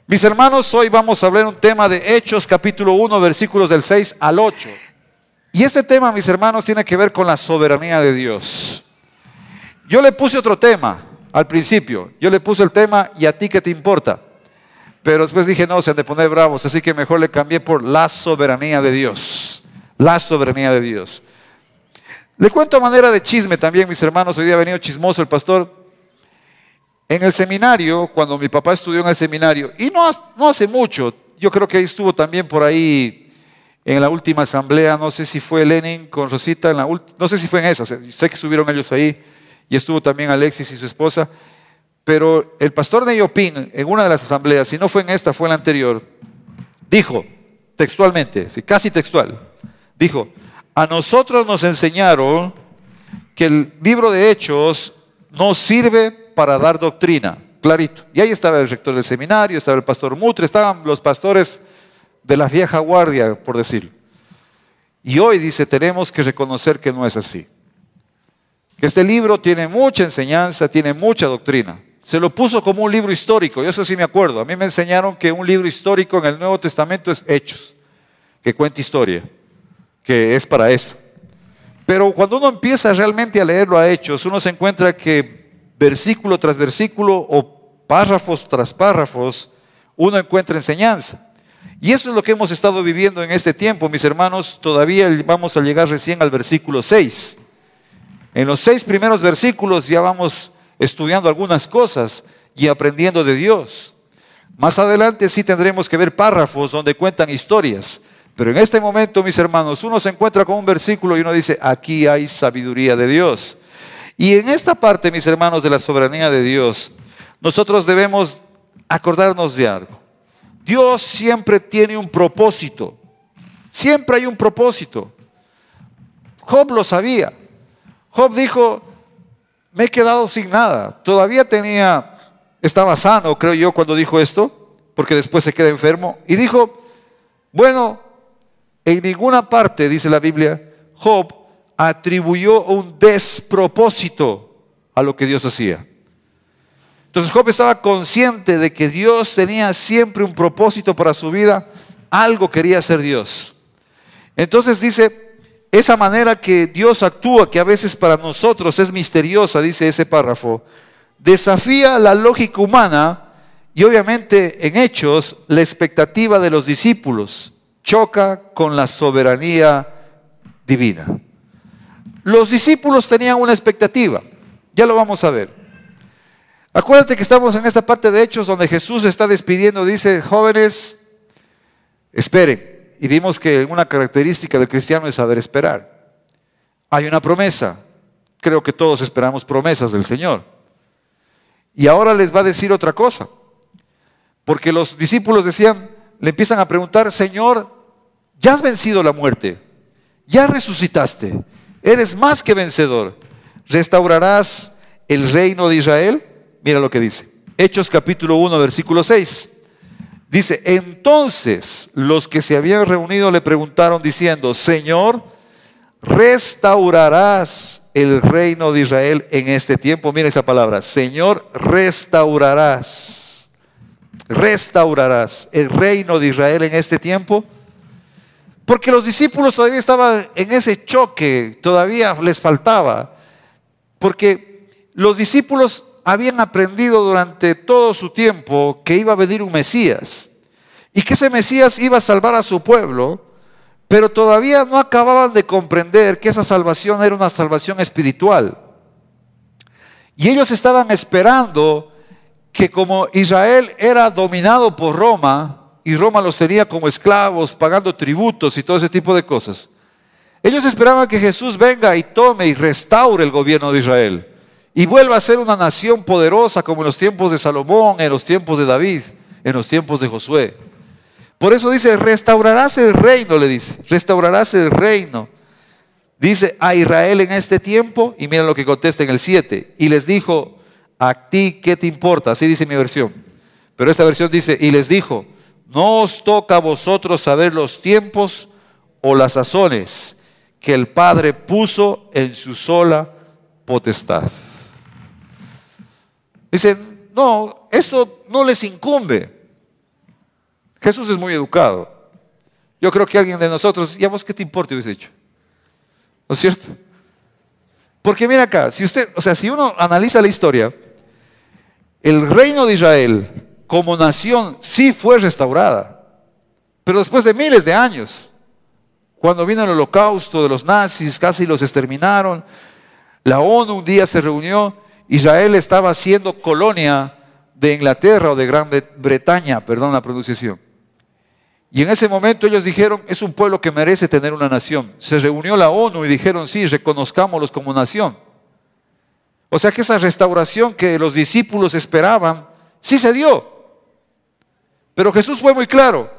Mis hermanos, hoy vamos a hablar un tema de Hechos capítulo 1, versículos del 6 al 8. Y este tema, mis hermanos, tiene que ver con la soberanía de Dios. Yo le puse otro tema al principio. Yo le puse el tema ¿y a ti qué te importa? Pero después dije, no, se han de poner bravos, así que mejor le cambié por la soberanía de Dios. La soberanía de Dios. Le cuento a manera de chisme también, mis hermanos. Hoy día ha venido chismoso el pastor. En el seminario, cuando mi papá estudió en el seminario, y no hace mucho, yo creo que estuvo también por ahí en la última asamblea, no sé si fue Lenin con Rosita, no sé si fue en esa, sé que estuvieron ellos ahí, y estuvo también Alexis y su esposa, pero el pastor Neyopín, en una de las asambleas, si no fue en esta, fue en la anterior, dijo, textualmente, casi textual, dijo, a nosotros nos enseñaron que el libro de Hechos no sirve para dar doctrina, clarito. Y ahí estaba el rector del seminario, estaba el pastor Mutre, estaban los pastores de la vieja guardia, por decirlo. Y hoy dice, tenemos que reconocer que no es así. Que este libro tiene mucha enseñanza, tiene mucha doctrina. Se lo puso como un libro histórico, yo eso sí me acuerdo. A mí me enseñaron que un libro histórico en el Nuevo Testamento es Hechos, que cuenta historia, que es para eso. Pero cuando uno empieza realmente a leerlo a Hechos, uno se encuentra que versículo tras versículo o párrafos tras párrafos, uno encuentra enseñanza. Y eso es lo que hemos estado viviendo en este tiempo, mis hermanos. Todavía vamos a llegar recién al versículo 6. En los 6 primeros versículos ya vamos estudiando algunas cosas y aprendiendo de Dios. Más adelante sí tendremos que ver párrafos donde cuentan historias. Pero en este momento, mis hermanos, uno se encuentra con un versículo y uno dice, aquí hay sabiduría de Dios. Y en esta parte, mis hermanos, de la soberanía de Dios, nosotros debemos acordarnos de algo. Dios siempre tiene un propósito. Siempre hay un propósito. Job lo sabía. Job dijo, me he quedado sin nada. Todavía estaba sano, creo yo, cuando dijo esto, porque después se queda enfermo. Y dijo, bueno, en ninguna parte, dice la Biblia, Job atribuyó un despropósito a lo que Dios hacía. Entonces Job estaba consciente de que Dios tenía siempre un propósito para su vida, algo quería hacer Dios. Entonces dice, esa manera que Dios actúa, que a veces para nosotros es misteriosa, dice ese párrafo, desafía la lógica humana y obviamente en Hechos la expectativa de los discípulos choca con la soberanía divina. Los discípulos tenían una expectativa, ya lo vamos a ver. Acuérdate que estamos en esta parte de Hechos donde Jesús se está despidiendo, dice, jóvenes, esperen. Y vimos que una característica del cristiano es saber esperar. Hay una promesa, creo que todos esperamos promesas del Señor. Y ahora les va a decir otra cosa, porque los discípulos le empiezan a preguntar, Señor, ya has vencido la muerte, ya resucitaste. Eres más que vencedor. ¿Restaurarás el reino de Israel? Mira lo que dice. Hechos capítulo 1, versículo 6. Dice, entonces los que se habían reunido le preguntaron diciendo, Señor, ¿restaurarás el reino de Israel en este tiempo? Mira esa palabra. Señor, restaurarás. ¿Restaurarás el reino de Israel en este tiempo? Porque los discípulos todavía estaban en ese choque, todavía les faltaba. Porque los discípulos habían aprendido durante todo su tiempo que iba a venir un Mesías. Y que ese Mesías iba a salvar a su pueblo, pero todavía no acababan de comprender que esa salvación era una salvación espiritual. Y ellos estaban esperando que como Israel era dominado por Roma, y Roma los tenía como esclavos, pagando tributos y todo ese tipo de cosas. Ellos esperaban que Jesús venga y tome y restaure el gobierno de Israel. Y vuelva a ser una nación poderosa como en los tiempos de Salomón, en los tiempos de David, en los tiempos de Josué. Por eso dice, restaurarás el reino, le dice. Restaurarás el reino. Dice, a Israel en este tiempo, y mira lo que contesta en el 7. Y les dijo, ¿a ti qué te importa? Así dice mi versión. Pero esta versión dice, y les dijo, no os toca a vosotros saber los tiempos o las sazones que el Padre puso en su sola potestad. Dicen, no, eso no les incumbe. Jesús es muy educado. Yo creo que alguien de nosotros, ¿y a vos qué te importa? Hubiese dicho. ¿No es cierto? Porque mira acá, si uno analiza la historia, el reino de Israel como nación sí fue restaurada, pero después de miles de años, cuando vino el holocausto de los nazis, casi los exterminaron, la ONU un día se reunió, Israel estaba siendo colonia de Inglaterra o de Gran Bretaña, perdón la pronunciación. Y en ese momento ellos dijeron, es un pueblo que merece tener una nación. Se reunió la ONU y dijeron, sí, reconozcámoslos como nación. O sea que esa restauración que los discípulos esperaban, sí se dio. Pero Jesús fue muy claro.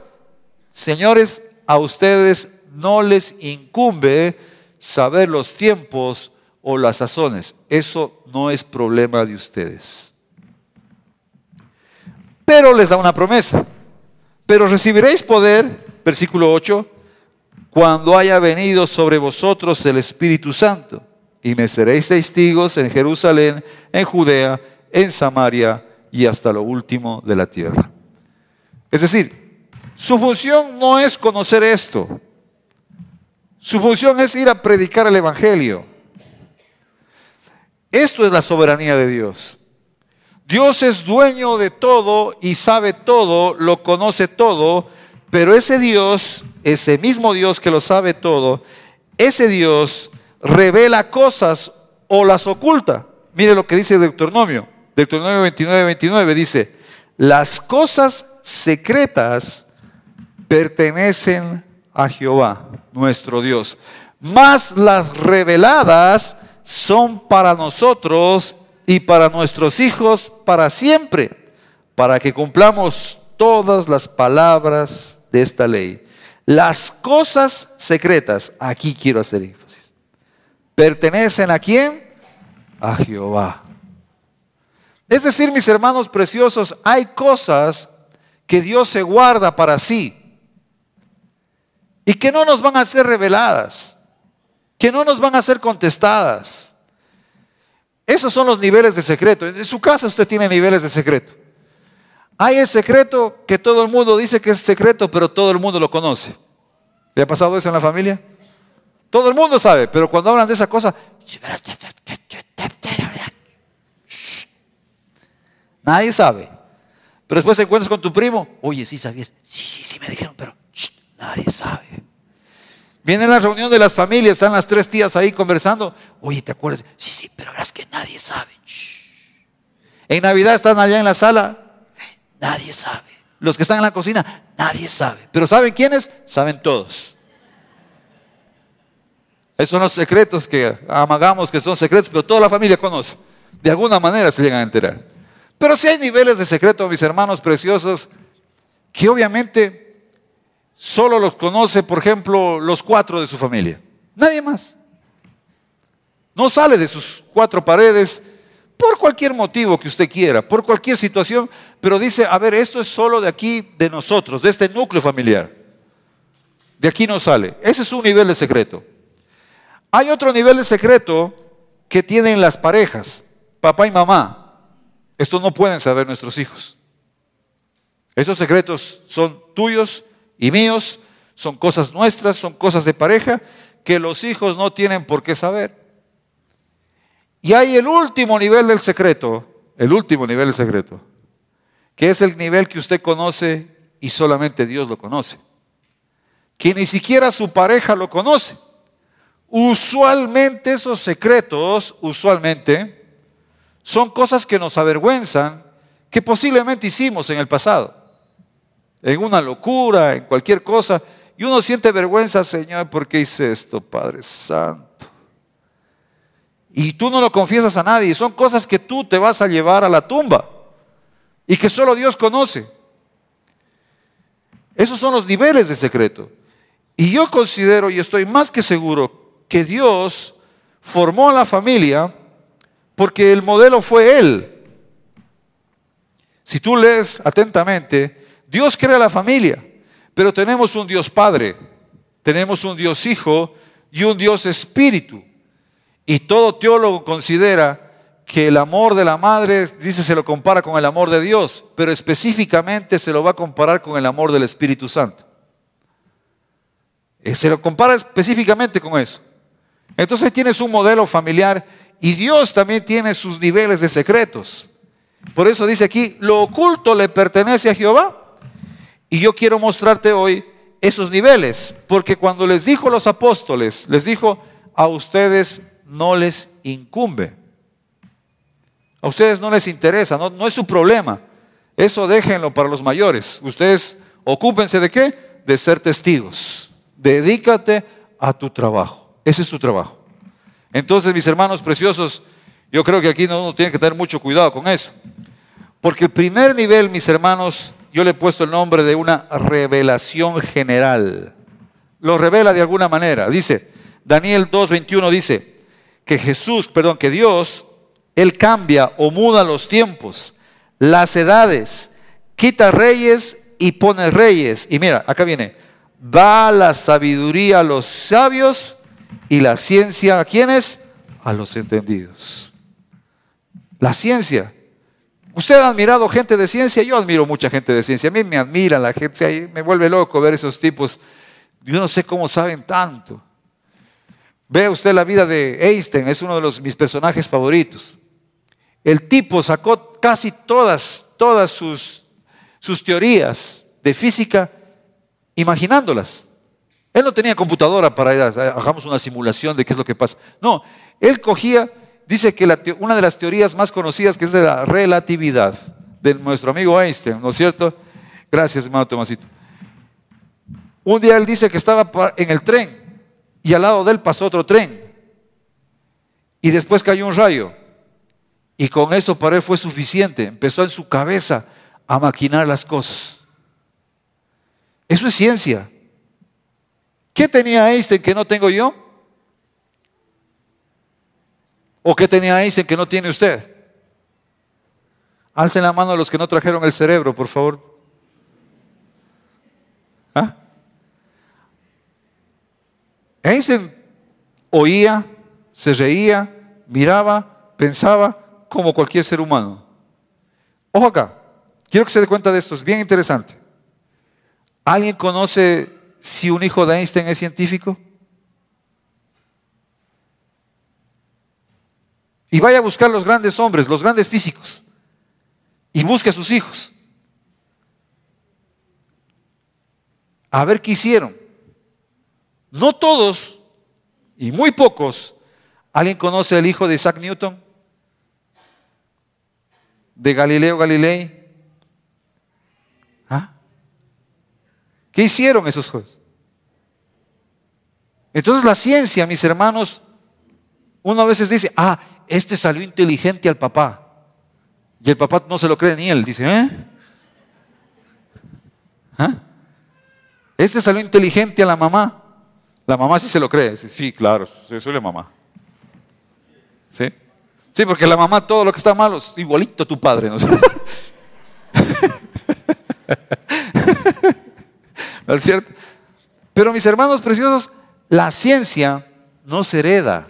Señores, a ustedes no les incumbe saber los tiempos o las sazones. Eso no es problema de ustedes. Pero les da una promesa. Pero recibiréis poder, versículo 8, cuando haya venido sobre vosotros el Espíritu Santo, y me seréis testigos en Jerusalén, en Judea, en Samaria y hasta lo último de la tierra. Es decir, su función no es conocer esto. Su función es ir a predicar el Evangelio. Esto es la soberanía de Dios. Dios es dueño de todo y sabe todo, lo conoce todo, pero ese Dios, ese mismo Dios que lo sabe todo, ese Dios revela cosas o las oculta. Mire lo que dice Deuteronomio 29 dice, las cosas secretas pertenecen a Jehová, nuestro Dios, mas las reveladas son para nosotros y para nuestros hijos para siempre, para que cumplamos todas las palabras de esta ley. Las cosas secretas, aquí quiero hacer énfasis, ¿pertenecen a quién? A Jehová. Es decir, mis hermanos preciosos, hay cosas que Dios se guarda para sí y que no nos van a ser reveladas, que no nos van a ser contestadas. Esos son los niveles de secreto. En su casa usted tiene niveles de secreto. Hay el secreto que todo el mundo dice que es secreto, pero todo el mundo lo conoce. ¿Le ha pasado eso en la familia? Todo el mundo sabe, pero cuando hablan de esa cosa, nadie sabe. Pero después te encuentras con tu primo, oye, ¿sí sabías? Sí me dijeron, pero nadie sabe. Viene la reunión de las familias, están las 3 tías ahí conversando. Oye, ¿te acuerdas? Sí, pero es que nadie sabe. En Navidad están allá en la sala, nadie sabe. Los que están en la cocina, nadie sabe. Pero ¿saben quiénes? Saben todos. Esos son los secretos que amagamos que son secretos, pero toda la familia conoce. De alguna manera se llegan a enterar. Pero sí hay niveles de secreto, mis hermanos preciosos, que obviamente solo los conoce, por ejemplo, los 4 de su familia. Nadie más. No sale de sus 4 paredes por cualquier motivo que usted quiera, por cualquier situación, pero dice, a ver, esto es solo de aquí, de nosotros, de este núcleo familiar. De aquí no sale. Ese es un nivel de secreto. Hay otro nivel de secreto que tienen las parejas, papá y mamá. Esto no pueden saber nuestros hijos. Esos secretos son tuyos y míos, son cosas nuestras, son cosas de pareja que los hijos no tienen por qué saber. Y hay el último nivel del secreto, que es el nivel que usted conoce y solamente Dios lo conoce, que ni siquiera su pareja lo conoce. Usualmente esos secretos, son cosas que nos avergüenzan, que posiblemente hicimos en el pasado, en una locura, en cualquier cosa, y uno siente vergüenza, Señor, ¿por qué hice esto, Padre Santo? Y tú no lo confiesas a nadie, son cosas que tú te vas a llevar a la tumba y que solo Dios conoce. Esos son los niveles de secreto. Y yo considero y estoy más que seguro que Dios formó a la familia porque el modelo fue Él. Si tú lees atentamente, Dios crea la familia, pero tenemos un Dios Padre, tenemos un Dios Hijo y un Dios Espíritu. Y todo teólogo considera que el amor de la madre, dice, se lo compara con el amor de Dios, pero específicamente se lo va a comparar con el amor del Espíritu Santo. Se lo compara específicamente con eso. Entonces tienes un modelo familiar y Dios también tiene sus niveles de secretos. Por eso dice aquí, lo oculto le pertenece a Jehová. Y yo quiero mostrarte hoy esos niveles, porque cuando les dijo a los apóstoles, les dijo, a ustedes no les incumbe. A ustedes no les interesa, no es su problema. Eso déjenlo para los mayores. Ustedes ocúpense ¿de qué? De ser testigos. Dedícate a tu trabajo. Ese es tu trabajo. Entonces, mis hermanos preciosos, yo creo que aquí uno tiene que tener mucho cuidado con eso. Porque el primer nivel, mis hermanos, yo le he puesto el nombre de una revelación general. Lo revela de alguna manera. Dice, Daniel 2:21 dice que Dios, Él cambia o muda los tiempos, las edades, quita reyes y pone reyes. Y mira, acá viene, da la sabiduría a los sabios y la ciencia, ¿a quiénes? A los entendidos. La ciencia. ¿Usted ha admirado gente de ciencia? Yo admiro mucha gente de ciencia. A mí me admira la gente, me vuelve loco ver esos tipos. Yo no sé cómo saben tanto. Vea usted la vida de Einstein, es uno de mis personajes favoritos. El tipo sacó casi todas sus teorías de física imaginándolas. Él no tenía computadora para ir hagamos una simulación de qué es lo que pasa. No, él cogía, dice que una de las teorías más conocidas, que es de la relatividad, de nuestro amigo Einstein, ¿no es cierto? Gracias, hermano Tomasito. Un día él dice que estaba en el tren y al lado de él pasó otro tren y después cayó un rayo y con eso para él fue suficiente. Empezó en su cabeza a maquinar las cosas. Eso es ciencia. ¿Qué tenía Einstein que no tengo yo? ¿O qué tenía Einstein que no tiene usted? Alcen la mano a los que no trajeron el cerebro, por favor. ¿Ah? Einstein oía, se reía, miraba, pensaba como cualquier ser humano. Ojo acá, quiero que se dé cuenta de esto, es bien interesante. ¿Alguien conoce si un hijo de Einstein es científico? Y vaya a buscar los grandes hombres, los grandes físicos, y busque a sus hijos. A ver qué hicieron. No todos, y muy pocos. ¿Alguien conoce al hijo de Isaac Newton? De Galileo Galilei. ¿Ah? ¿Qué hicieron esos jóvenes? Entonces la ciencia, mis hermanos, uno a veces dice, este salió inteligente al papá. Y el papá no se lo cree ni él. Dice, Este salió inteligente a la mamá. La mamá sí se lo cree. Dice, sí, claro, soy la mamá. ¿Sí? Sí, porque la mamá todo lo que está malo es igualito a tu padre, ¿no? ¿No es cierto? Pero mis hermanos preciosos, la ciencia no se hereda.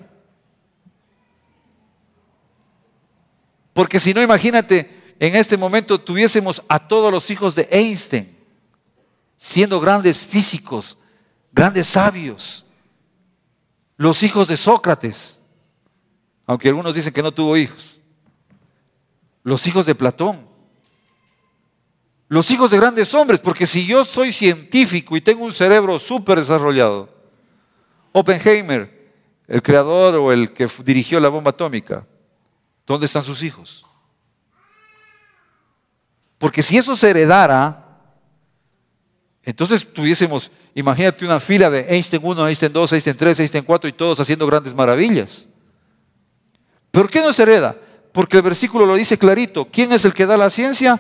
Porque si no, imagínate, en este momento tuviésemos a todos los hijos de Einstein siendo grandes físicos, grandes sabios. Los hijos de Sócrates, aunque algunos dicen que no tuvo hijos. Los hijos de Platón. Los hijos de grandes hombres, porque si yo soy científico y tengo un cerebro súper desarrollado, Oppenheimer, el creador o el que dirigió la bomba atómica, ¿dónde están sus hijos? Porque si eso se heredara, entonces tuviésemos, imagínate una fila de Einstein 1, Einstein 2, Einstein 3, Einstein 4 y todos haciendo grandes maravillas. ¿Por qué no se hereda? Porque el versículo lo dice clarito. ¿Quién es el que da la ciencia?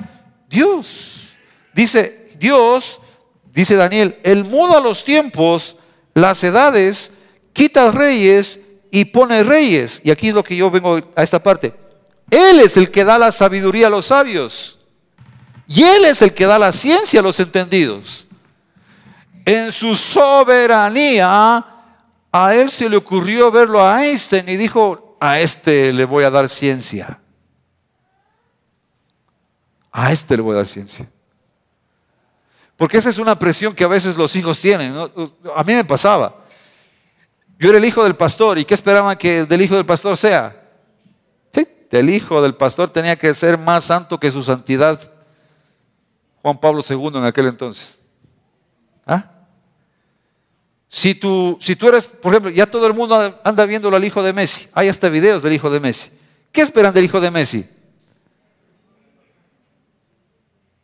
Dios. Dice Dios, dice Daniel, Él muda los tiempos, las edades, quita reyes y pone reyes. Y aquí es lo que yo vengo a esta parte. Él es el que da la sabiduría a los sabios. Y Él es el que da la ciencia a los entendidos. En su soberanía, a Él se le ocurrió verlo a Einstein y dijo, a este le voy a dar ciencia. A este le voy a dar ciencia. Porque esa es una presión que a veces los hijos tienen, ¿no? A mí me pasaba. Yo era el hijo del pastor, ¿y qué esperaban que del hijo del pastor sea? Sí, el hijo del pastor tenía que ser más santo que su santidad Juan Pablo II en aquel entonces. ¿Ah? Si tú eres, por ejemplo, ya todo el mundo anda viéndolo al hijo de Messi. Hay hasta videos del hijo de Messi. ¿Qué esperan del hijo de Messi?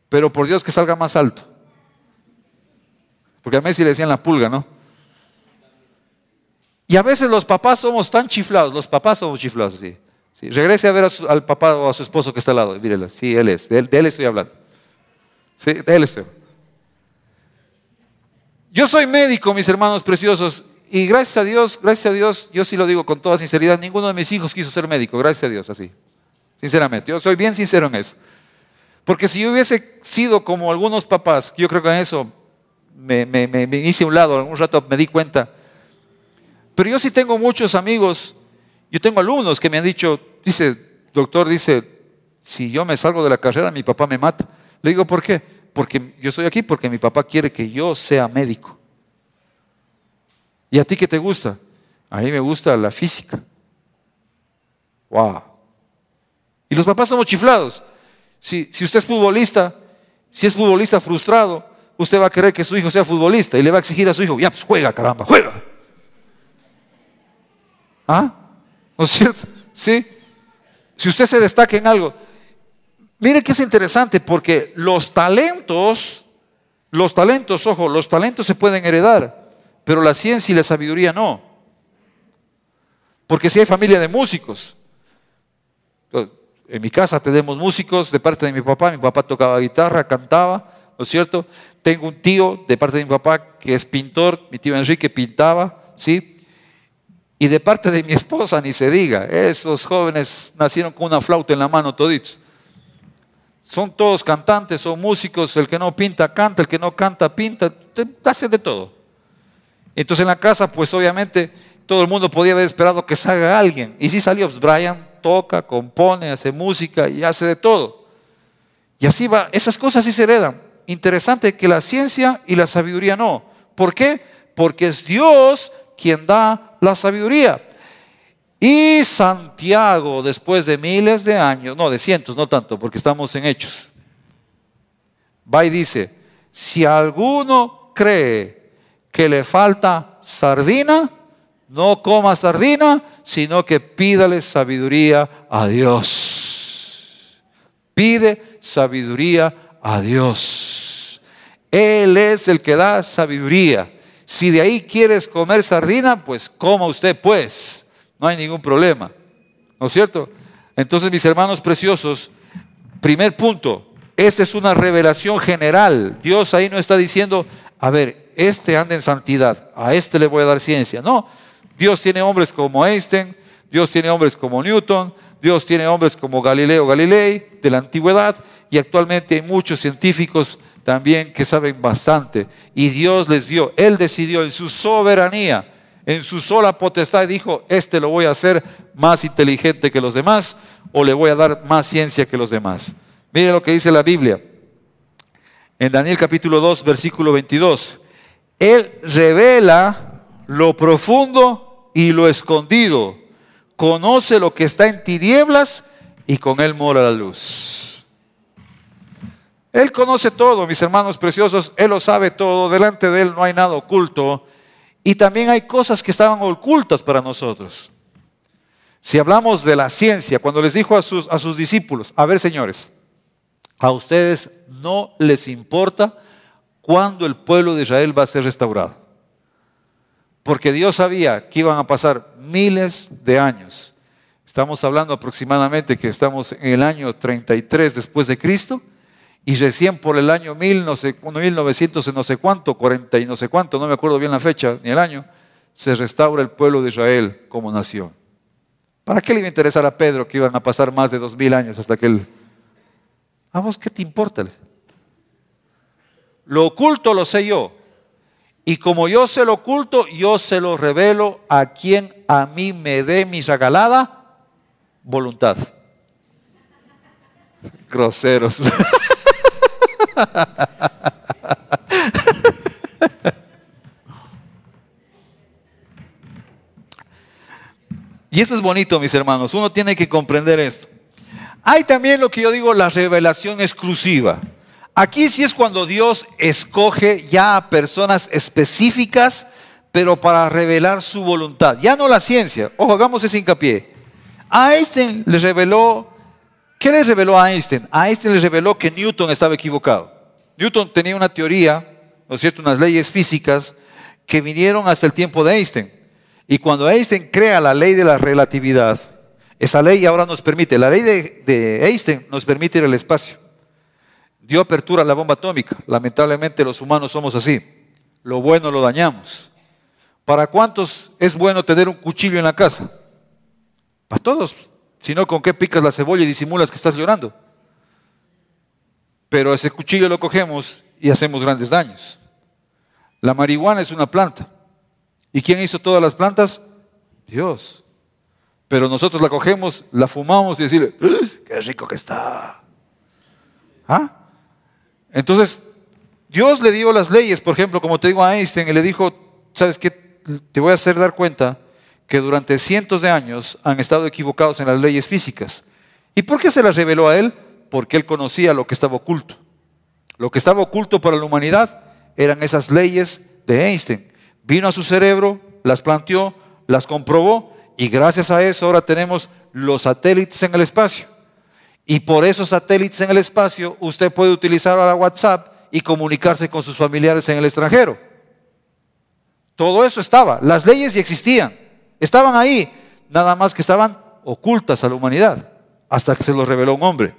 Pero por Dios que salga más alto. Porque a Messi le decían la pulga, ¿no? Y a veces los papás somos tan chiflados, los papás somos chiflados, sí. Sí. Regrese a ver al papá o a su esposo que está al lado, mírela, sí, él es, de él estoy hablando. Sí, de él estoy. Yo soy médico, mis hermanos preciosos, y gracias a Dios, yo sí lo digo con toda sinceridad, ninguno de mis hijos quiso ser médico, gracias a Dios, así. Sinceramente, yo soy bien sincero en eso. Porque si yo hubiese sido como algunos papás, yo creo que en eso me hice a un lado, algún rato me di cuenta. Pero yo sí tengo muchos amigos, yo tengo alumnos que me han dicho, doctor, si yo me salgo de la carrera, mi papá me mata. Le digo, ¿por qué? Porque yo estoy aquí porque mi papá quiere que yo sea médico. ¿Y a ti qué te gusta? A mí me gusta la física. Wow. Y los papás somos chiflados. Si usted es futbolista, si es futbolista frustrado, usted va a querer que su hijo sea futbolista y le va a exigir a su hijo, ya pues juega, caramba, juega. ¿Ah? ¿No es cierto? ¿Sí? Si usted se destaca en algo. Mire que es interesante porque los talentos, ojo, los talentos se pueden heredar, pero la ciencia y la sabiduría no. Porque si hay familia de músicos, en mi casa tenemos músicos de parte de mi papá tocaba guitarra, cantaba, ¿no es cierto? Tengo un tío de parte de mi papá que es pintor, mi tío Enrique pintaba, ¿sí? Y de parte de mi esposa ni se diga, esos jóvenes nacieron con una flauta en la mano toditos. Son todos cantantes, son músicos, el que no pinta canta, el que no canta pinta, hacen de todo. Entonces en la casa pues obviamente todo el mundo podía haber esperado que salga alguien. Y sí salió, pues Brian toca, compone, hace música y hace de todo. Y así va, esas cosas sí se heredan. Interesante que la ciencia y la sabiduría no. ¿Por qué? Porque es Dios quien da la sabiduría. Y Santiago, después de miles de años, no, de cientos, no tanto, porque estamos en Hechos, va y dice, si alguno cree que le falta sardina, no coma sardina, sino que pídale sabiduría a Dios. Pide sabiduría a Dios. Él es el que da sabiduría. Si de ahí quieres comer sardina, pues coma usted pues. No hay ningún problema, ¿no es cierto? Entonces, mis hermanos preciosos, primer punto, esta es una revelación general. Dios ahí no está diciendo, a ver, este anda en santidad, a este le voy a dar ciencia. No, Dios tiene hombres como Einstein, Dios tiene hombres como Newton, Dios tiene hombres como Galileo Galilei de la antigüedad y actualmente hay muchos científicos también que saben bastante. Y Dios les dio, Él decidió en su soberanía, en su sola potestad, dijo, este lo voy a hacer más inteligente que los demás o le voy a dar más ciencia que los demás. Mire lo que dice la Biblia. En Daniel capítulo 2, versículo 22. Él revela lo profundo y lo escondido. Conoce lo que está en tinieblas y con Él mora la luz. Él conoce todo, mis hermanos preciosos. Él lo sabe todo. Delante de Él no hay nada oculto. Y también hay cosas que estaban ocultas para nosotros. Si hablamos de la ciencia, cuando les dijo a sus discípulos, a ver señores, a ustedes no les importa cuándo el pueblo de Israel va a ser restaurado. Porque Dios sabía que iban a pasar miles de años. Estamos hablando aproximadamente que estamos en el año 33 después de Cristo. Y recién por el año 1900 no sé cuánto, 40 y no sé cuánto, no me acuerdo bien la fecha ni el año, se restaura el pueblo de Israel como nación. ¿Para qué le iba a interesar a Pedro que iban a pasar más de 2000 años hasta que él? ¿A vos qué te importa? Lo oculto lo sé yo. Y como yo sé lo oculto, yo se lo revelo a quien a mí me dé mi regalada voluntad. Groseros. Y esto es bonito, mis hermanos. Uno tiene que comprender esto. Hay también lo que yo digo, la revelación exclusiva. Aquí sí es cuando Dios escoge ya a personas específicas, pero para revelar su voluntad. Ya no la ciencia. Ojo, hagamos ese hincapié. A Einstein le reveló, ¿qué le reveló a Einstein? A Einstein le reveló que Newton estaba equivocado. Newton tenía una teoría, ¿no es cierto?, unas leyes físicas que vinieron hasta el tiempo de Einstein. Y cuando Einstein crea la ley de la relatividad, esa ley ahora nos permite, la ley de Einstein nos permite ir al espacio. Dio apertura a la bomba atómica. Lamentablemente los humanos somos así. Lo bueno lo dañamos. ¿Para cuántos es bueno tener un cuchillo en la casa? Para todos. Si no, ¿con qué picas la cebolla y disimulas que estás llorando? Pero ese cuchillo lo cogemos y hacemos grandes daños. La marihuana es una planta. ¿Y quién hizo todas las plantas? Dios. Pero nosotros la cogemos, la fumamos y decimos, ¡qué rico que está! ¿Ah? Entonces, Dios le dio las leyes, por ejemplo, como te digo a Einstein, y le dijo, ¿sabes qué? Te voy a hacer dar cuenta que durante cientos de años han estado equivocados en las leyes físicas. ¿Y por qué se las reveló a él? Porque él conocía lo que estaba oculto. Lo que estaba oculto para la humanidad eran esas leyes de Einstein. Vino a su cerebro, las planteó, las comprobó y gracias a eso ahora tenemos los satélites en el espacio. Y por esos satélites en el espacio usted puede utilizar ahora WhatsApp y comunicarse con sus familiares en el extranjero. Todo eso estaba, las leyes ya existían, estaban ahí, nada más que estaban ocultas a la humanidad hasta que se los reveló un hombre.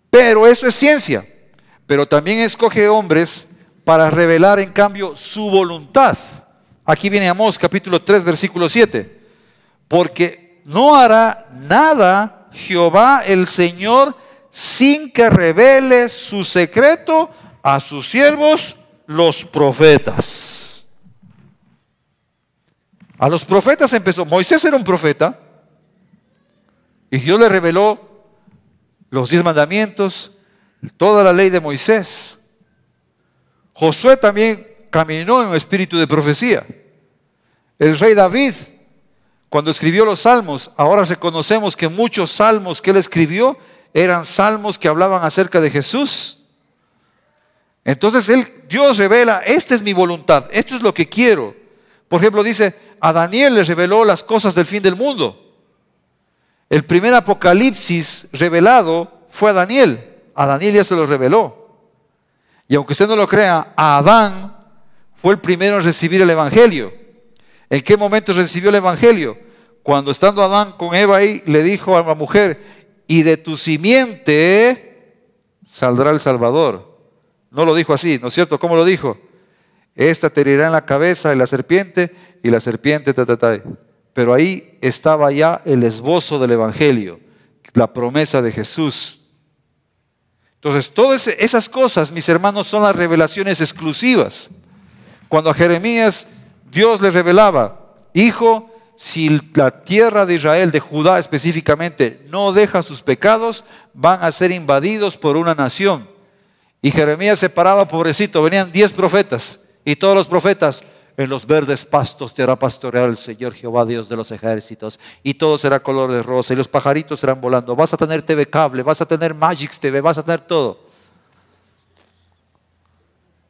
Pero eso es ciencia, pero también escoge hombres para revelar en cambio su voluntad. Aquí viene Amós capítulo 3 versículo 7. Porque no hará nada Jehová el Señor sin que revele su secreto a sus siervos los profetas. A los profetas empezó. Moisés era un profeta y Dios le reveló los 10 mandamientos, toda la ley de Moisés. Josué también caminó en un espíritu de profecía. El rey David, cuando escribió los salmos, ahora reconocemos que muchos salmos que él escribió eran salmos que hablaban acerca de Jesús. Entonces Dios revela, esta es mi voluntad, esto es lo que quiero. Por ejemplo, dice, a Daniel le reveló las cosas del fin del mundo. El primer apocalipsis revelado fue a Daniel. A Daniel ya se lo reveló. Y aunque usted no lo crea, Adán fue el primero en recibir el evangelio. ¿En qué momento recibió el evangelio? Cuando estando Adán con Eva ahí, le dijo a la mujer, y de tu simiente saldrá el Salvador. No lo dijo así, ¿no es cierto? ¿Cómo lo dijo? Esta te herirá en la cabeza de la serpiente y la serpiente ta. Pero ahí estaba ya el esbozo del evangelio, la promesa de Jesús. Entonces, todas esas cosas, mis hermanos, son las revelaciones exclusivas. Cuando a Jeremías Dios le revelaba, hijo, si la tierra de Israel, de Judá específicamente, no deja sus pecados, van a ser invadidos por una nación. Y Jeremías se paraba, pobrecito, venían 10 profetas, y todos los profetas, en los verdes pastos te hará pastorear el Señor Jehová, Dios de los ejércitos, y todo será color de rosa, y los pajaritos serán volando, vas a tener TV cable, vas a tener Magix TV, vas a tener todo.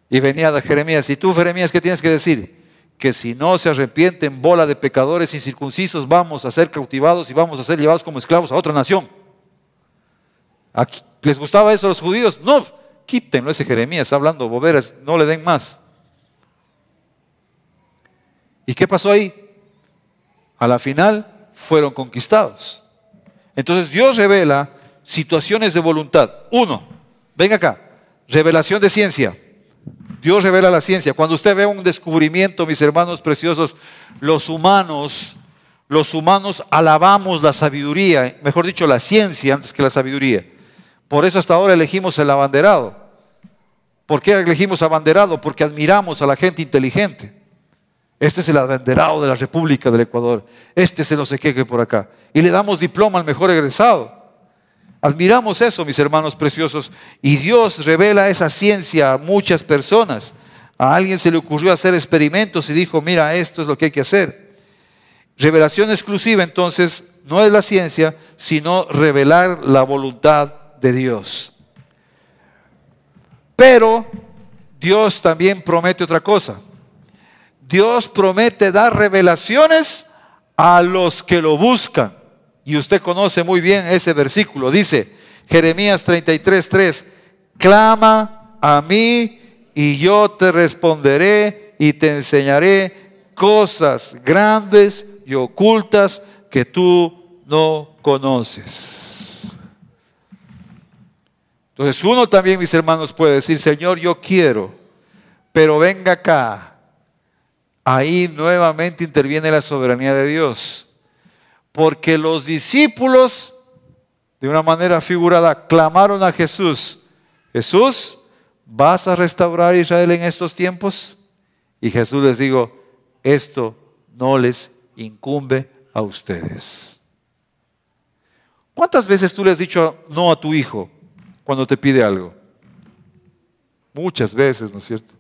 Y venía de Jeremías, y tú, Jeremías, ¿qué tienes que decir? Que si no se arrepienten bola de pecadores incircuncisos, vamos a ser cautivados y vamos a ser llevados como esclavos a otra nación. ¿Les gustaba eso a los judíos? No, quítenlo ese Jeremías, está hablando boberas, no le den más. ¿Y qué pasó ahí? A la final fueron conquistados. Entonces Dios revela situaciones de voluntad. Uno, ven acá, revelación de ciencia. Dios revela la ciencia. Cuando usted ve un descubrimiento, mis hermanos preciosos, los humanos alabamos la sabiduría, mejor dicho, la ciencia antes que la sabiduría. Por eso hasta ahora elegimos el abanderado. ¿Por qué elegimos abanderado? Porque admiramos a la gente inteligente. Este es el abanderado de la República del Ecuador. Este es el no sé qué que por acá. Y le damos diploma al mejor egresado. Admiramos eso, mis hermanos preciosos. Y Dios revela esa ciencia a muchas personas. A alguien se le ocurrió hacer experimentos y dijo, mira, esto es lo que hay que hacer. Revelación exclusiva, entonces, no es la ciencia, sino revelar la voluntad de Dios. Pero Dios también promete otra cosa. Dios promete dar revelaciones a los que lo buscan. Y usted conoce muy bien ese versículo. Dice Jeremías 33:3, clama a mí y yo te responderé y te enseñaré cosas grandes y ocultas que tú no conoces. Entonces uno también, mis hermanos, puede decir, Señor, yo quiero, pero venga acá. Ahí nuevamente interviene la soberanía de Dios. Porque los discípulos, de una manera figurada, clamaron a Jesús. Jesús, ¿vas a restaurar a Israel en estos tiempos? Y Jesús les dijo, esto no les incumbe a ustedes. ¿Cuántas veces tú le has dicho no a tu hijo cuando te pide algo? Muchas veces, ¿no es cierto?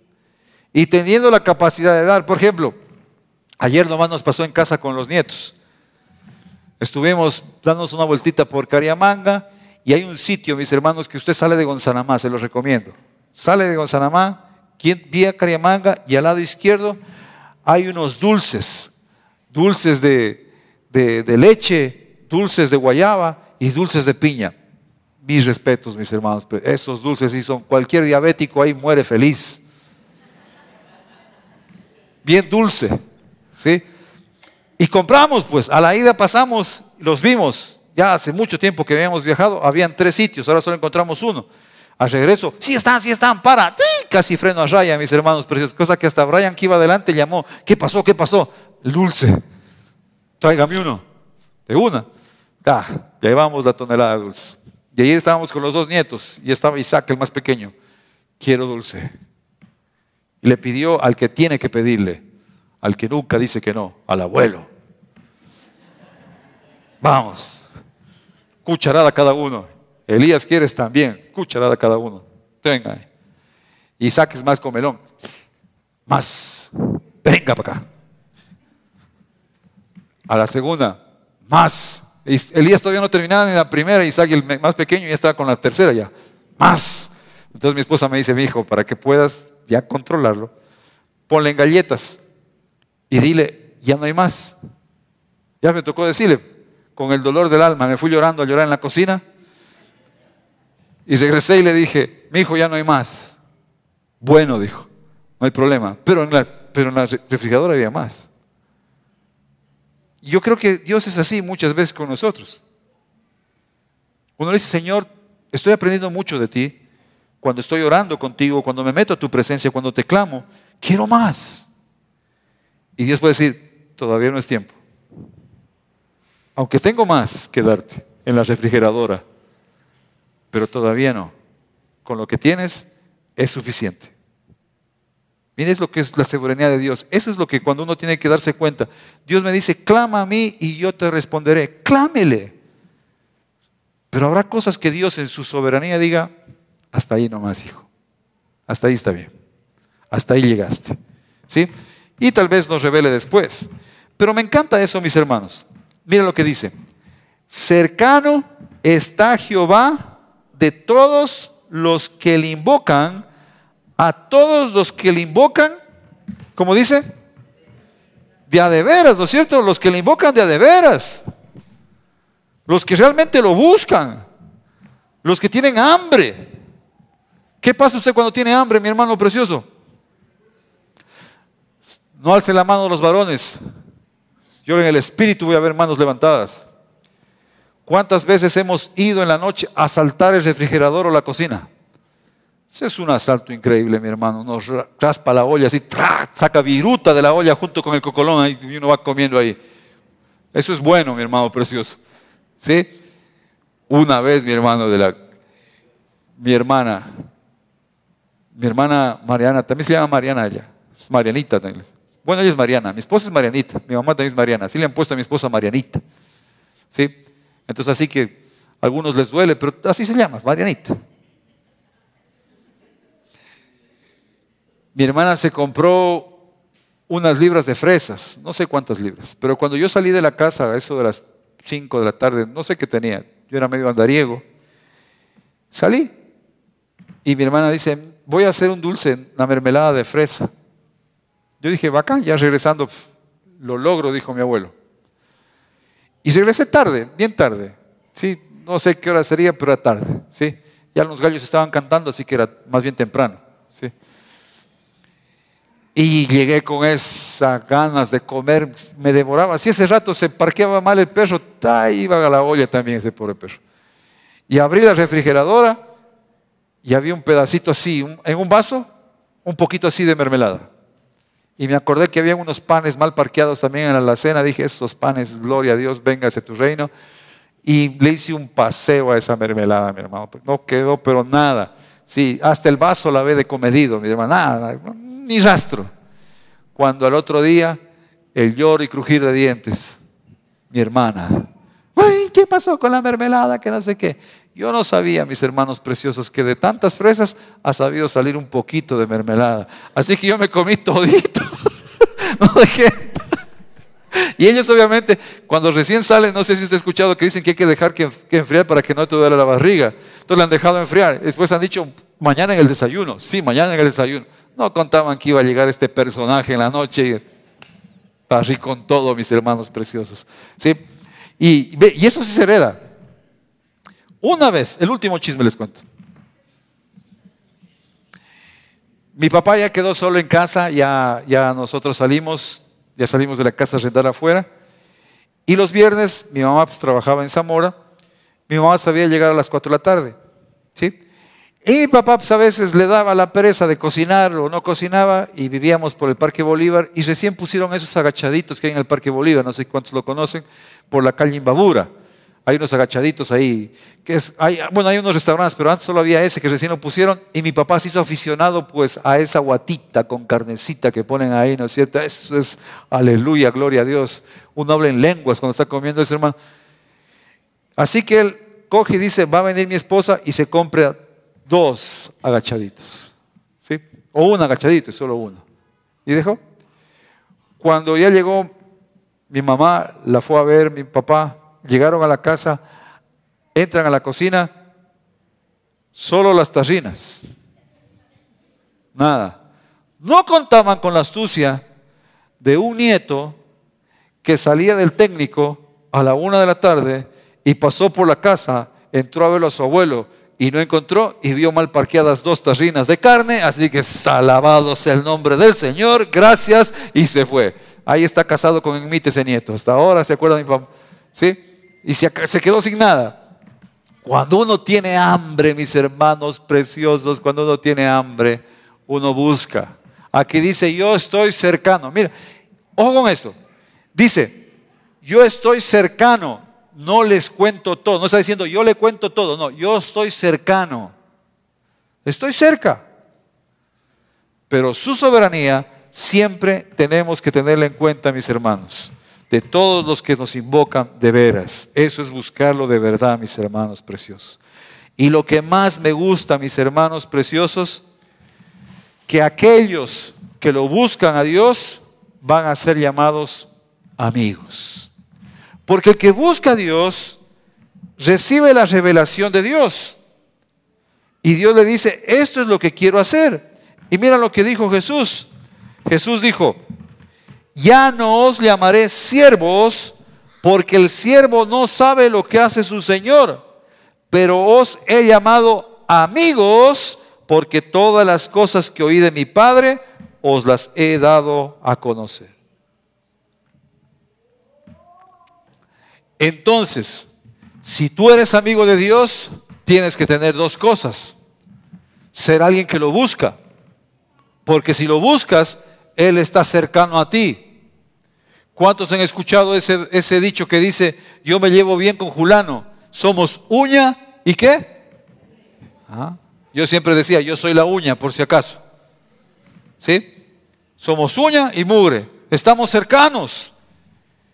Y teniendo la capacidad de dar, por ejemplo, ayer nomás nos pasó en casa con los nietos. Estuvimos dándonos una vueltita por Cariamanga y hay un sitio, mis hermanos, que usted sale de Gonzanamá, se los recomiendo. Sale de Gonzanamá, vía Cariamanga y al lado izquierdo hay unos dulces. Dulces de leche, dulces de guayaba y dulces de piña. Mis respetos, mis hermanos, pero esos dulces sí son, cualquier diabético ahí muere feliz. Bien dulce, ¿sí? Y compramos, pues, a la ida pasamos, los vimos, ya hace mucho tiempo que habíamos viajado, habían 3 sitios, ahora solo encontramos uno. Al regreso, sí están, para, ¡sí! Casi freno a raya, mis hermanos preciosos, cosa que hasta Brian que iba adelante llamó, ¿qué pasó? El dulce, tráigame uno, de una. Ya llevamos la tonelada de dulces. Y ayer estábamos con los 2 nietos, y estaba Isaac, el más pequeño, quiero dulce. Y le pidió al que tiene que pedirle, al que nunca dice que no, al abuelo. Vamos, cucharada cada uno. Elías, ¿quieres también? Cucharada cada uno. Venga. Isaac es más comelón. Más. Venga para acá. A la segunda, más. Elías todavía no terminaba ni la primera, Isaac, el más pequeño, ya estaba con la tercera ya. Más. Entonces mi esposa me dice, mi hijo, para que puedas ya controlarlo, ponle en galletas y dile, ya no hay más. Ya me tocó decirle, con el dolor del alma, me fui llorando a llorar en la cocina y regresé y le dije, mi hijo, ya no hay más. Bueno, dijo, no hay problema, pero en la refrigeradora había más. Y yo creo que Dios es así muchas veces con nosotros. Uno le dice, Señor, estoy aprendiendo mucho de ti. Cuando estoy orando contigo, cuando me meto a tu presencia, cuando te clamo, quiero más. Y Dios puede decir, todavía no es tiempo. Aunque tengo más que darte en la refrigeradora, pero todavía no. Con lo que tienes es suficiente. Miren, es lo que es la soberanía de Dios. Eso es lo que cuando uno tiene que darse cuenta. Dios me dice, clama a mí y yo te responderé. Clámele. Pero habrá cosas que Dios en su soberanía diga, hasta ahí nomás, hijo. Hasta ahí está bien. Hasta ahí llegaste. ¿Sí? Y tal vez nos revele después. Pero me encanta eso, mis hermanos. Mira lo que dice. Cercano está Jehová de todos los que le invocan, a todos los que le invocan, ¿cómo dice? De a de veras, ¿no es cierto? Los que le invocan de a de veras. Los que realmente lo buscan. Los que tienen hambre. ¿Qué pasa usted cuando tiene hambre, mi hermano precioso? No alce la mano los varones. Yo en el espíritu voy a ver manos levantadas. ¿Cuántas veces hemos ido en la noche a asaltar el refrigerador o la cocina? Ese es un asalto increíble, mi hermano. Nos raspa la olla así, saca viruta de la olla junto con el cocolón ahí, y uno va comiendo ahí. Eso es bueno, mi hermano precioso. ¿Sí? Una vez, mi hermano, mi hermana Mariana, también se llama Mariana ella, es Marianita también, Bueno, ella es Mariana, mi esposa es Marianita, mi mamá también es Mariana, así le han puesto a mi esposa Marianita. ¿Sí? Entonces así que a algunos les duele, pero así se llama, Marianita. Mi hermana se compró unas libras de fresas, no sé cuántas libras, pero cuando yo salí de la casa a eso de las 5 de la tarde, no sé qué tenía, yo era medio andariego, salí y mi hermana dice, voy a hacer un dulce, una mermelada de fresa. Yo dije, bacán, ya regresando, lo logro, dijo mi abuelo. Y regresé tarde, bien tarde, ¿sí? No sé qué hora sería, pero era tarde, ¿sí? Ya los gallos estaban cantando, así que era más bien temprano, ¿sí? Y llegué con esas ganas de comer, me devoraba. Si ese rato se parqueaba mal el perro, iba a la olla también ese pobre perro. Y abrí la refrigeradora y había un pedacito así, en un vaso, un poquito así de mermelada. Y me acordé que había unos panes mal parqueados también en la alacena. Dije, esos panes, gloria a Dios, véngase tu reino. Y le hice un paseo a esa mermelada, mi hermano. No quedó, pero nada. Sí, hasta el vaso la ve de comedido, mi hermano. Nada, ni rastro. Cuando al otro día, el lloro y crujir de dientes. Mi hermana, ¡ay, qué pasó con la mermelada! Que no sé qué. Yo no sabía, mis hermanos preciosos, que de tantas fresas ha sabido salir un poquito de mermelada. Así que yo me comí todito. No dejé. Y ellos obviamente, cuando recién salen, no sé si usted ha escuchado que dicen que hay que dejar que enfriar para que no te duele la barriga. Entonces le han dejado enfriar. Después han dicho, mañana en el desayuno. Sí, mañana en el desayuno. No contaban que iba a llegar este personaje en la noche y parrí con todo, mis hermanos preciosos. ¿Sí? Y eso sí se hereda. Una vez, el último chisme les cuento. Mi papá ya quedó solo en casa, ya nosotros salimos de la casa a rentar afuera. Y los viernes mi mamá pues, trabajaba en Zamora. Mi mamá sabía llegar a las 4 de la tarde. ¿Sí? Y mi papá pues, a veces le daba la pereza de cocinar o no cocinaba y vivíamos por el Parque Bolívar y recién pusieron esos agachaditos que hay en el Parque Bolívar, no sé cuántos lo conocen, por la calle Imbabura. Hay unos agachaditos ahí, hay unos restaurantes, pero antes solo había ese que recién lo pusieron y mi papá se hizo aficionado pues a esa guatita con carnecita que ponen ahí, ¿no es cierto? Eso es, aleluya, gloria a Dios. Uno habla en lenguas cuando está comiendo ese hermano. Así que él coge y dice, va a venir mi esposa y se compra 2 agachaditos, ¿sí? O un agachadito, solo uno. Y dejó. Cuando ya llegó mi mamá, la fue a ver, mi papá, llegaron a la casa, entran a la cocina, solo las tarrinas. Nada. No contaban con la astucia de un nieto que salía del técnico a la 1 de la tarde y pasó por la casa, entró a verlo a su abuelo y no encontró y vio mal parqueadas 2 tarrinas de carne, así que alabado sea el nombre del Señor, gracias, y se fue. Ahí está casado con Enmite ese nieto, hasta ahora se acuerda de mi papá, ¿sí? Y se quedó sin nada. Cuando uno tiene hambre, mis hermanos preciosos, cuando uno tiene hambre, uno busca. Aquí dice, yo estoy cercano. Mira, ojo con eso. Dice, yo estoy cercano, no les cuento todo. No está diciendo, yo le cuento todo. No, yo estoy cercano. Estoy cerca. Pero su soberanía siempre tenemos que tenerla en cuenta, mis hermanos. De todos los que nos invocan de veras. Eso es buscarlo de verdad, mis hermanos preciosos. Y lo que más me gusta, mis hermanos preciosos, que aquellos que lo buscan a Dios van a ser llamados amigos. Porque el que busca a Dios recibe la revelación de Dios. Y Dios le dice, esto es lo que quiero hacer. Y mira lo que dijo Jesús. Jesús dijo, ya no os llamaré siervos, porque el siervo no sabe lo que hace su Señor, pero os he llamado amigos, porque todas las cosas que oí de mi Padre os las he dado a conocer. Entonces, si tú eres amigo de Dios, tienes que tener 2 cosas. Ser alguien que lo busca, porque si lo buscas, Él está cercano a ti. ¿Cuántos han escuchado ese dicho que dice, yo me llevo bien con Julano, somos uña y qué? Yo siempre decía, yo soy la uña por si acaso. ¿Sí? Somos uña y mugre. Estamos cercanos.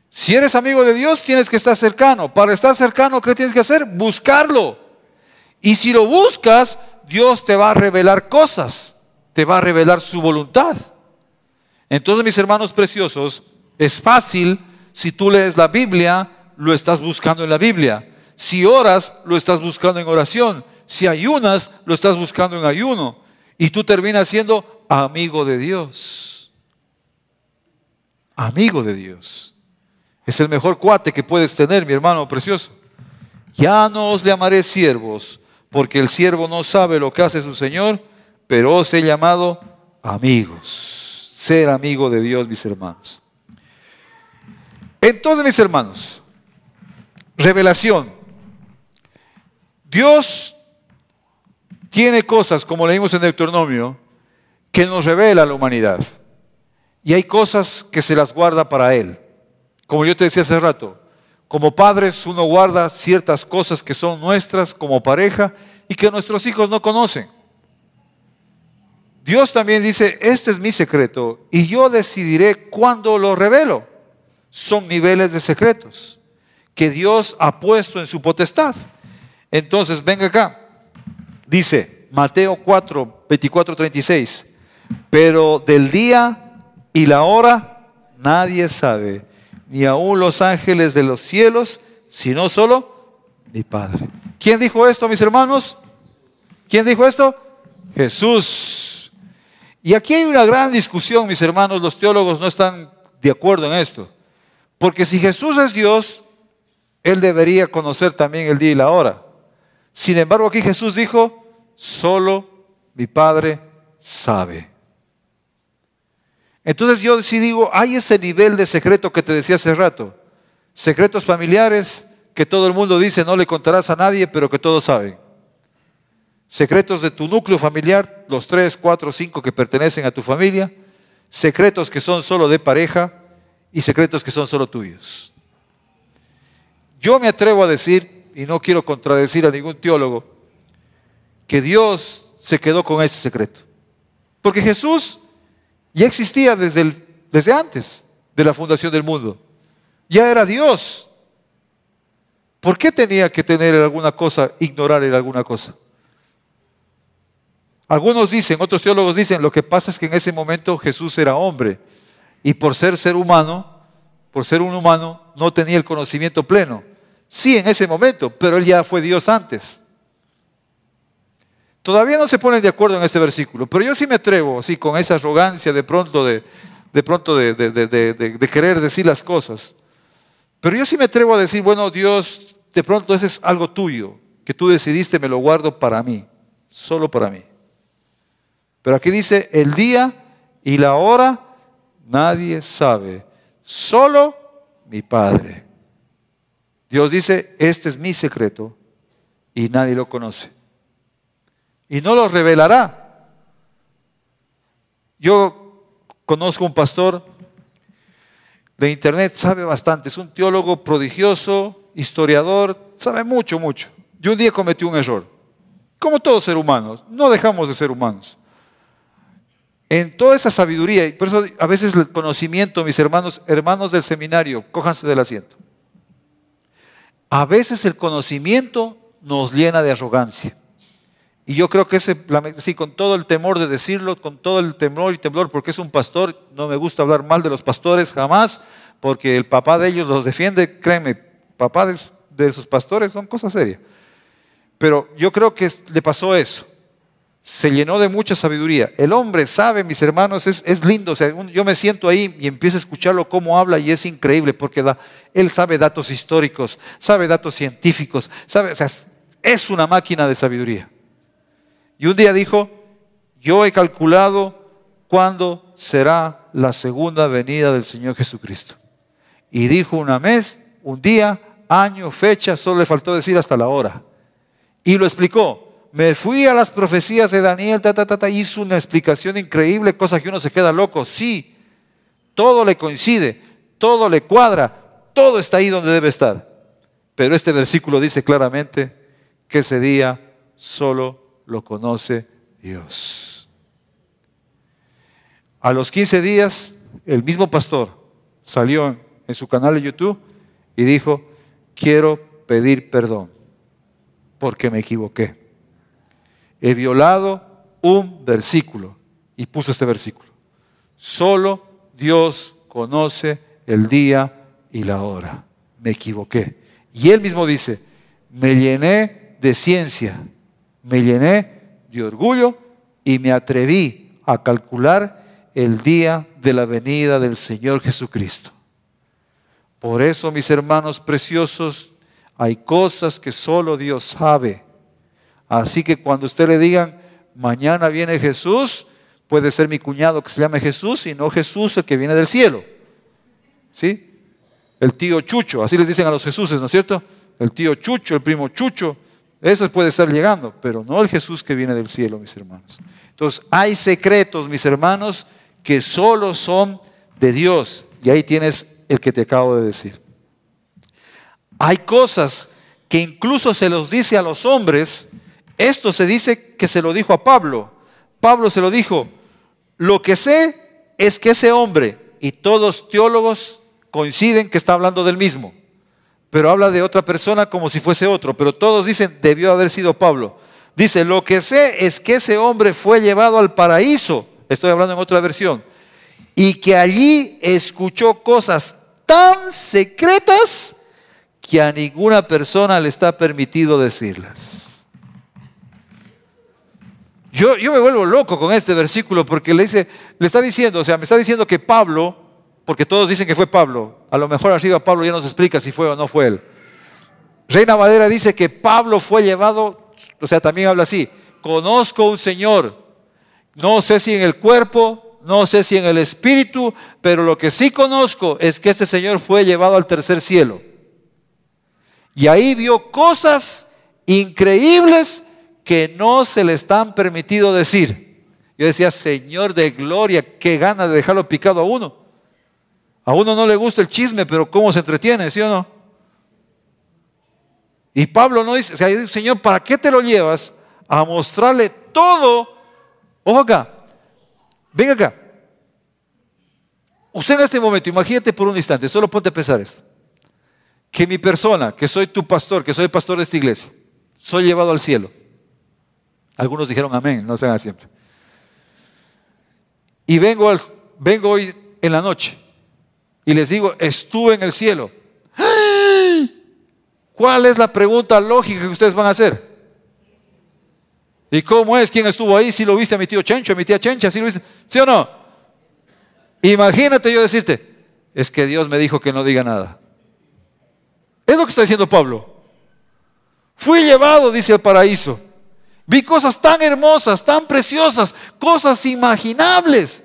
Si eres amigo de Dios, tienes que estar cercano. Para estar cercano, ¿qué tienes que hacer? Buscarlo. Y si lo buscas, Dios te va a revelar cosas. Te va a revelar su voluntad. Entonces, mis hermanos preciosos, es fácil. Si tú lees la Biblia, lo estás buscando en la Biblia. Si oras, lo estás buscando en oración. Si ayunas, lo estás buscando en ayuno. Y tú terminas siendo amigo de Dios. Amigo de Dios. Es el mejor cuate que puedes tener, mi hermano precioso. Ya no os llamaré siervos, porque el siervo no sabe lo que hace su Señor, pero os he llamado amigos. Ser amigo de Dios, mis hermanos. Entonces, mis hermanos, revelación. Dios tiene cosas, como leímos en Deuteronomio, que nos revela a la humanidad. Y hay cosas que se las guarda para Él. Como yo te decía hace rato, como padres uno guarda ciertas cosas que son nuestras como pareja y que nuestros hijos no conocen. Dios también dice, este es mi secreto y yo decidiré cuándo lo revelo. Son niveles de secretos que Dios ha puesto en su potestad. Entonces, venga acá. Dice Mateo 4, 24, 36. Pero del día y la hora nadie sabe, ni aun los ángeles de los cielos, sino solo mi Padre. ¿Quién dijo esto, mis hermanos? ¿Quién dijo esto? Jesús. Y aquí hay una gran discusión, mis hermanos. Los teólogos no están de acuerdo en esto. Porque si Jesús es Dios, Él debería conocer también el día y la hora. Sin embargo, aquí Jesús dijo, solo mi Padre sabe. Entonces yo sí digo, hay ese nivel de secreto que te decía hace rato. Secretos familiares que todo el mundo dice, no le contarás a nadie, pero que todos saben. Secretos de tu núcleo familiar, los 3, 4, 5 que pertenecen a tu familia. Secretos que son solo de pareja y secretos que son solo tuyos. Yo me atrevo a decir, y no quiero contradecir a ningún teólogo, que Dios se quedó con ese secreto. Porque Jesús ya existía desde antes de la fundación del mundo. Ya era Dios. ¿Por qué tenía que tener alguna cosa, ignorar alguna cosa? Algunos dicen, otros teólogos dicen, lo que pasa es que en ese momento Jesús era hombre. Y por ser humano, por ser un humano, no tenía el conocimiento pleno. Sí, en ese momento, pero Él ya fue Dios antes. Todavía no se ponen de acuerdo en este versículo, pero yo sí me atrevo, así con esa arrogancia de querer decir las cosas. Pero yo sí me atrevo a decir, bueno, Dios, de pronto ese es algo tuyo, que tú decidiste, me lo guardo para mí, solo para mí. Pero aquí dice, el día y la hora nadie sabe, solo mi Padre. Dios dice, este es mi secreto y nadie lo conoce. Y no lo revelará. Yo conozco un pastor de internet, sabe bastante, es un teólogo prodigioso, historiador, sabe mucho, mucho. Yo un día cometí un error. Como todo ser humano, no dejamos de ser humanos. En toda esa sabiduría, y por eso a veces el conocimiento, mis hermanos del seminario, cójanse del asiento. A veces el conocimiento nos llena de arrogancia. Y yo creo que sí, con todo el temor de decirlo, con todo el temor y temblor, porque es un pastor, no me gusta hablar mal de los pastores jamás, porque el papá de ellos los defiende, créeme, papá de esos pastores son cosas serias. Pero yo creo que le pasó eso. Se llenó de mucha sabiduría. El hombre sabe, mis hermanos, es lindo. O sea, yo me siento ahí y empiezo a escucharlo cómo habla y es increíble porque él sabe datos históricos, sabe datos científicos, sabe, o sea, es una máquina de sabiduría. Y un día dijo, yo he calculado cuándo será la segunda venida del Señor Jesucristo. Y dijo un mes, un día, año, fecha, solo le faltó decir hasta la hora. Y lo explicó. Me fui a las profecías de Daniel, hizo una explicación increíble, cosa que uno se queda loco. Sí, todo le coincide, todo le cuadra, todo está ahí donde debe estar. Pero este versículo dice claramente que ese día solo lo conoce Dios. A los 15 días el mismo pastor salió en su canal de YouTube y dijo, quiero pedir perdón porque me equivoqué. He violado un versículo y puso este versículo. Solo Dios conoce el día y la hora. Me equivoqué. Y él mismo dice, me llené de ciencia, me llené de orgullo y me atreví a calcular el día de la venida del Señor Jesucristo. Por eso, mis hermanos preciosos, hay cosas que solo Dios sabe. Así que cuando usted le digan, mañana viene Jesús, puede ser mi cuñado que se llame Jesús y no Jesús el que viene del cielo. ¿Sí? El tío Chucho, así les dicen a los Jesuses, ¿no es cierto? El tío Chucho, el primo Chucho, eso puede estar llegando, pero no el Jesús que viene del cielo, mis hermanos. Entonces, hay secretos, mis hermanos, que solo son de Dios. Y ahí tienes el que te acabo de decir. Hay cosas que incluso se los dice a los hombres. Esto se dice que se lo dijo a Pablo. Pablo se lo dijo. Lo que sé es que ese hombre, y todos teólogos coinciden que está hablando del mismo, pero habla de otra persona como si fuese otro, pero todos dicen debió haber sido Pablo. Dice, lo que sé es que ese hombre fue llevado al paraíso, estoy hablando en otra versión, y que allí escuchó cosas tan secretas que a ninguna persona le está permitido decirlas. Yo me vuelvo loco con este versículo porque le está diciendo, o sea, me está diciendo que Pablo, porque todos dicen que fue Pablo, a lo mejor arriba Pablo ya nos explica si fue o no fue él. Reina Valera dice que Pablo fue llevado, o sea, también habla así, conozco un Señor, no sé si en el cuerpo, no sé si en el espíritu, pero lo que sí conozco es que este Señor fue llevado al tercer cielo. Y ahí vio cosas increíbles que no se le están permitido decir. Yo decía, Señor de gloria, qué gana de dejarlo picado a uno. A uno no le gusta el chisme, pero cómo se entretiene, ¿sí o no? Y Pablo no dice, o sea, Señor, ¿para qué te lo llevas a mostrarle todo? Ojo acá, venga acá. Usted en este momento, imagínate por un instante, solo ponte a pensar esto. Que mi persona, que soy tu pastor, que soy el pastor de esta iglesia, soy llevado al cielo. Algunos dijeron amén, no se hagan siempre. Y vengo hoy en la noche y les digo, estuve en el cielo. ¿Cuál es la pregunta lógica que ustedes van a hacer? ¿Y cómo es? ¿Quién estuvo ahí? ¿Si lo viste a mi tío Chencho, a mi tía Chencha? ¿Sí lo viste? ¿Sí o no? Imagínate yo decirte, es que Dios me dijo que no diga nada. Es lo que está diciendo Pablo. Fui llevado, dice, al paraíso. Vi cosas tan hermosas, tan preciosas, cosas imaginables,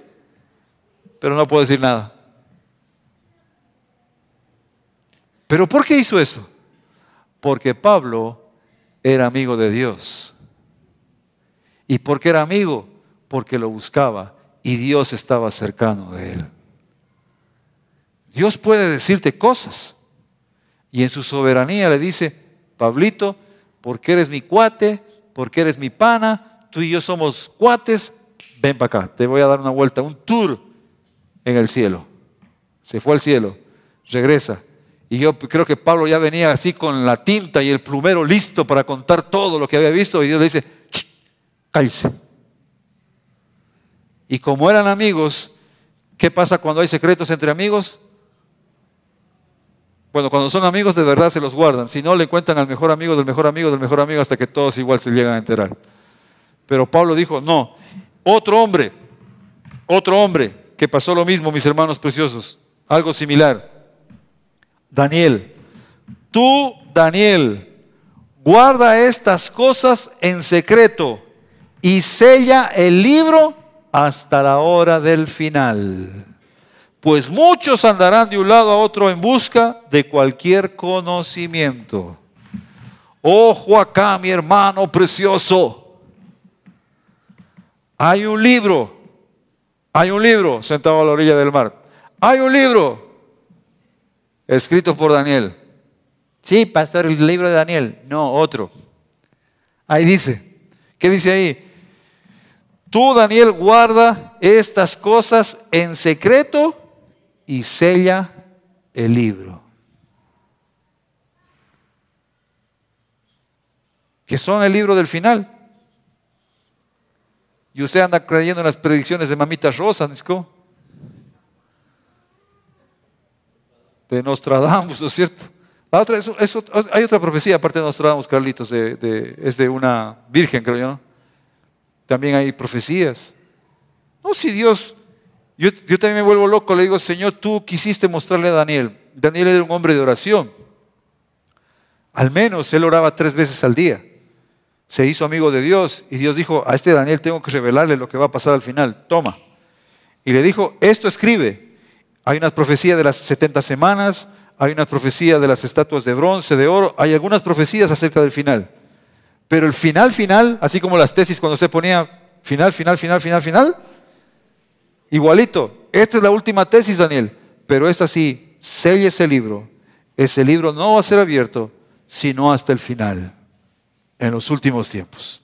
pero no puedo decir nada. ¿Pero por qué hizo eso? Porque Pablo era amigo de Dios. ¿Y por qué era amigo? Porque lo buscaba y Dios estaba cercano de él. Dios puede decirte cosas y en su soberanía le dice, Pablito, porque eres mi cuate, porque eres mi pana, tú y yo somos cuates, ven para acá, te voy a dar una vuelta, un tour en el cielo. Se fue al cielo, regresa. Y yo creo que Pablo ya venía así con la tinta y el plumero listo para contar todo lo que había visto y Dios le dice, cállese. Y como eran amigos, ¿qué pasa cuando hay secretos entre amigos? Bueno, cuando son amigos de verdad se los guardan, si no le cuentan al mejor amigo del mejor amigo del mejor amigo hasta que todos igual se llegan a enterar. Pero Pablo dijo, no, otro hombre que pasó lo mismo, mis hermanos preciosos, algo similar. Daniel, tú, Daniel, guarda estas cosas en secreto y sella el libro hasta la hora del final. Pues muchos andarán de un lado a otro en busca de cualquier conocimiento. Ojo acá, mi hermano precioso. Hay un libro sentado a la orilla del mar. Hay un libro escrito por Daniel. Sí, pastor, el libro de Daniel. No, otro. Ahí dice. ¿Qué dice ahí? Tú, Daniel, guarda estas cosas en secreto y sella el libro. Que son el libro del final. Y usted anda creyendo en las predicciones de Mamita Rosa, ¿no? De Nostradamus, ¿no es cierto? La otra, hay otra profecía aparte de Nostradamus, Carlitos, es de una virgen, creo yo, ¿no? También hay profecías. No, si Dios, yo también me vuelvo loco, le digo, Señor, tú quisiste mostrarle a Daniel. Daniel era un hombre de oración. Al menos él oraba 3 veces al día. Se hizo amigo de Dios y Dios dijo, a este Daniel tengo que revelarle lo que va a pasar al final. Toma. Y le dijo, esto escribe. Hay una profecía de las 70 semanas, hay una profecía de las estatuas de bronce, de oro, hay algunas profecías acerca del final. Pero el final, así como las tesis cuando se ponía final, igualito. Esta es la última tesis, Daniel, pero esta sí, sella ese libro. Ese libro no va a ser abierto, sino hasta el final, en los últimos tiempos.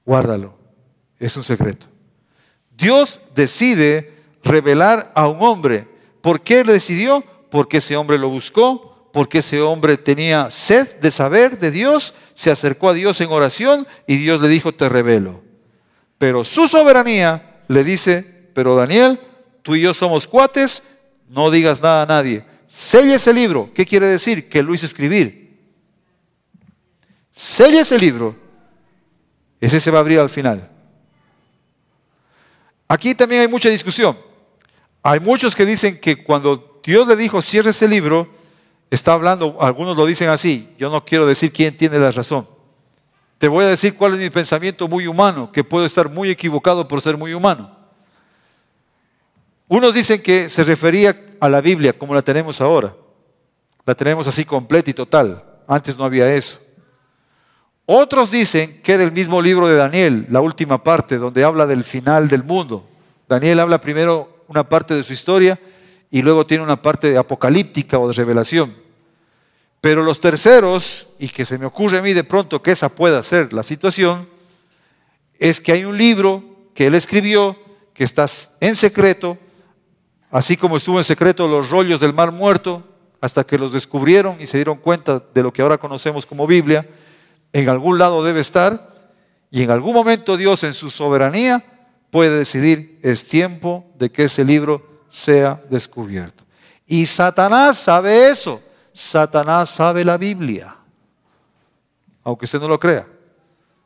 Guárdalo, es un secreto. Dios decide revelar a un hombre. ¿Por qué lo decidió? Porque ese hombre lo buscó, porque ese hombre tenía sed de saber de Dios, se acercó a Dios en oración y Dios le dijo, te revelo. Pero su soberanía le dice, pero Daniel, tú y yo somos cuates, no digas nada a nadie. Sella ese libro. ¿Qué quiere decir? Que lo hizo escribir. Sella ese libro. Ese se va a abrir al final. Aquí también hay mucha discusión. Hay muchos que dicen que cuando Dios le dijo cierre ese libro, está hablando, algunos lo dicen así, yo no quiero decir quién tiene la razón. Te voy a decir cuál es mi pensamiento muy humano, que puedo estar muy equivocado por ser muy humano. Unos dicen que se refería a la Biblia como la tenemos ahora. La tenemos así completa y total. Antes no había eso. Otros dicen que era el mismo libro de Daniel, la última parte, donde habla del final del mundo. Daniel habla primero una parte de su historia y luego tiene una parte apocalíptica o de revelación. Pero los terceros, y que se me ocurre a mí de pronto que esa pueda ser la situación, es que hay un libro que él escribió que está en secreto, así como estuvo en secreto los rollos del Mar Muerto, hasta que los descubrieron y se dieron cuenta de lo que ahora conocemos como Biblia. En algún lado debe estar y en algún momento Dios en su soberanía puede decidir, es tiempo de que ese libro sea descubierto. Y Satanás sabe eso. Satanás sabe la Biblia, aunque usted no lo crea,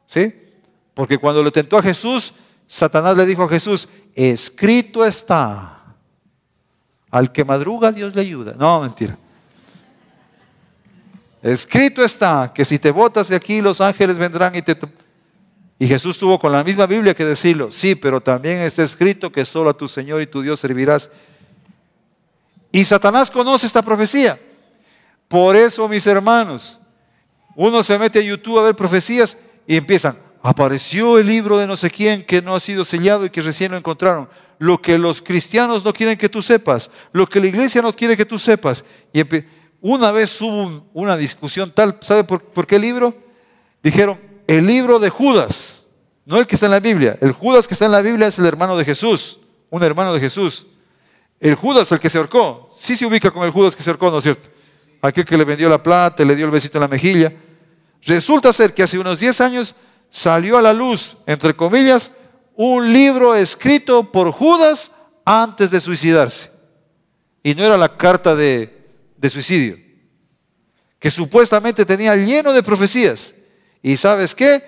¿sí? Porque cuando le tentó a Jesús, Satanás le dijo a Jesús, escrito está, al que madruga Dios le ayuda. No, mentira. Escrito está que si te botas de aquí, los ángeles vendrán y te... Y Jesús tuvo con la misma Biblia que decirlo, sí, pero también está escrito que solo a tu Señor y tu Dios servirás. Y Satanás conoce esta profecía. Por eso, mis hermanos, uno se mete a YouTube a ver profecías y empiezan, apareció el libro de no sé quién que no ha sido sellado y que recién lo encontraron. Lo que los cristianos no quieren que tú sepas, lo que la iglesia no quiere que tú sepas. Y una vez hubo una discusión tal, ¿sabe por qué libro? Dijeron, el libro de Judas, no el que está en la Biblia. El Judas que está en la Biblia es el hermano de Jesús, un hermano de Jesús. El Judas, el que se ahorcó, sí se ubica con el Judas que se ahorcó, ¿no es cierto? Aquel que le vendió la plata, le dio el besito en la mejilla. Resulta ser que hace unos 10 años salió a la luz, entre comillas, un libro escrito por Judas antes de suicidarse. Y no era la carta de suicidio, que supuestamente tenía lleno de profecías. ¿Y sabes qué?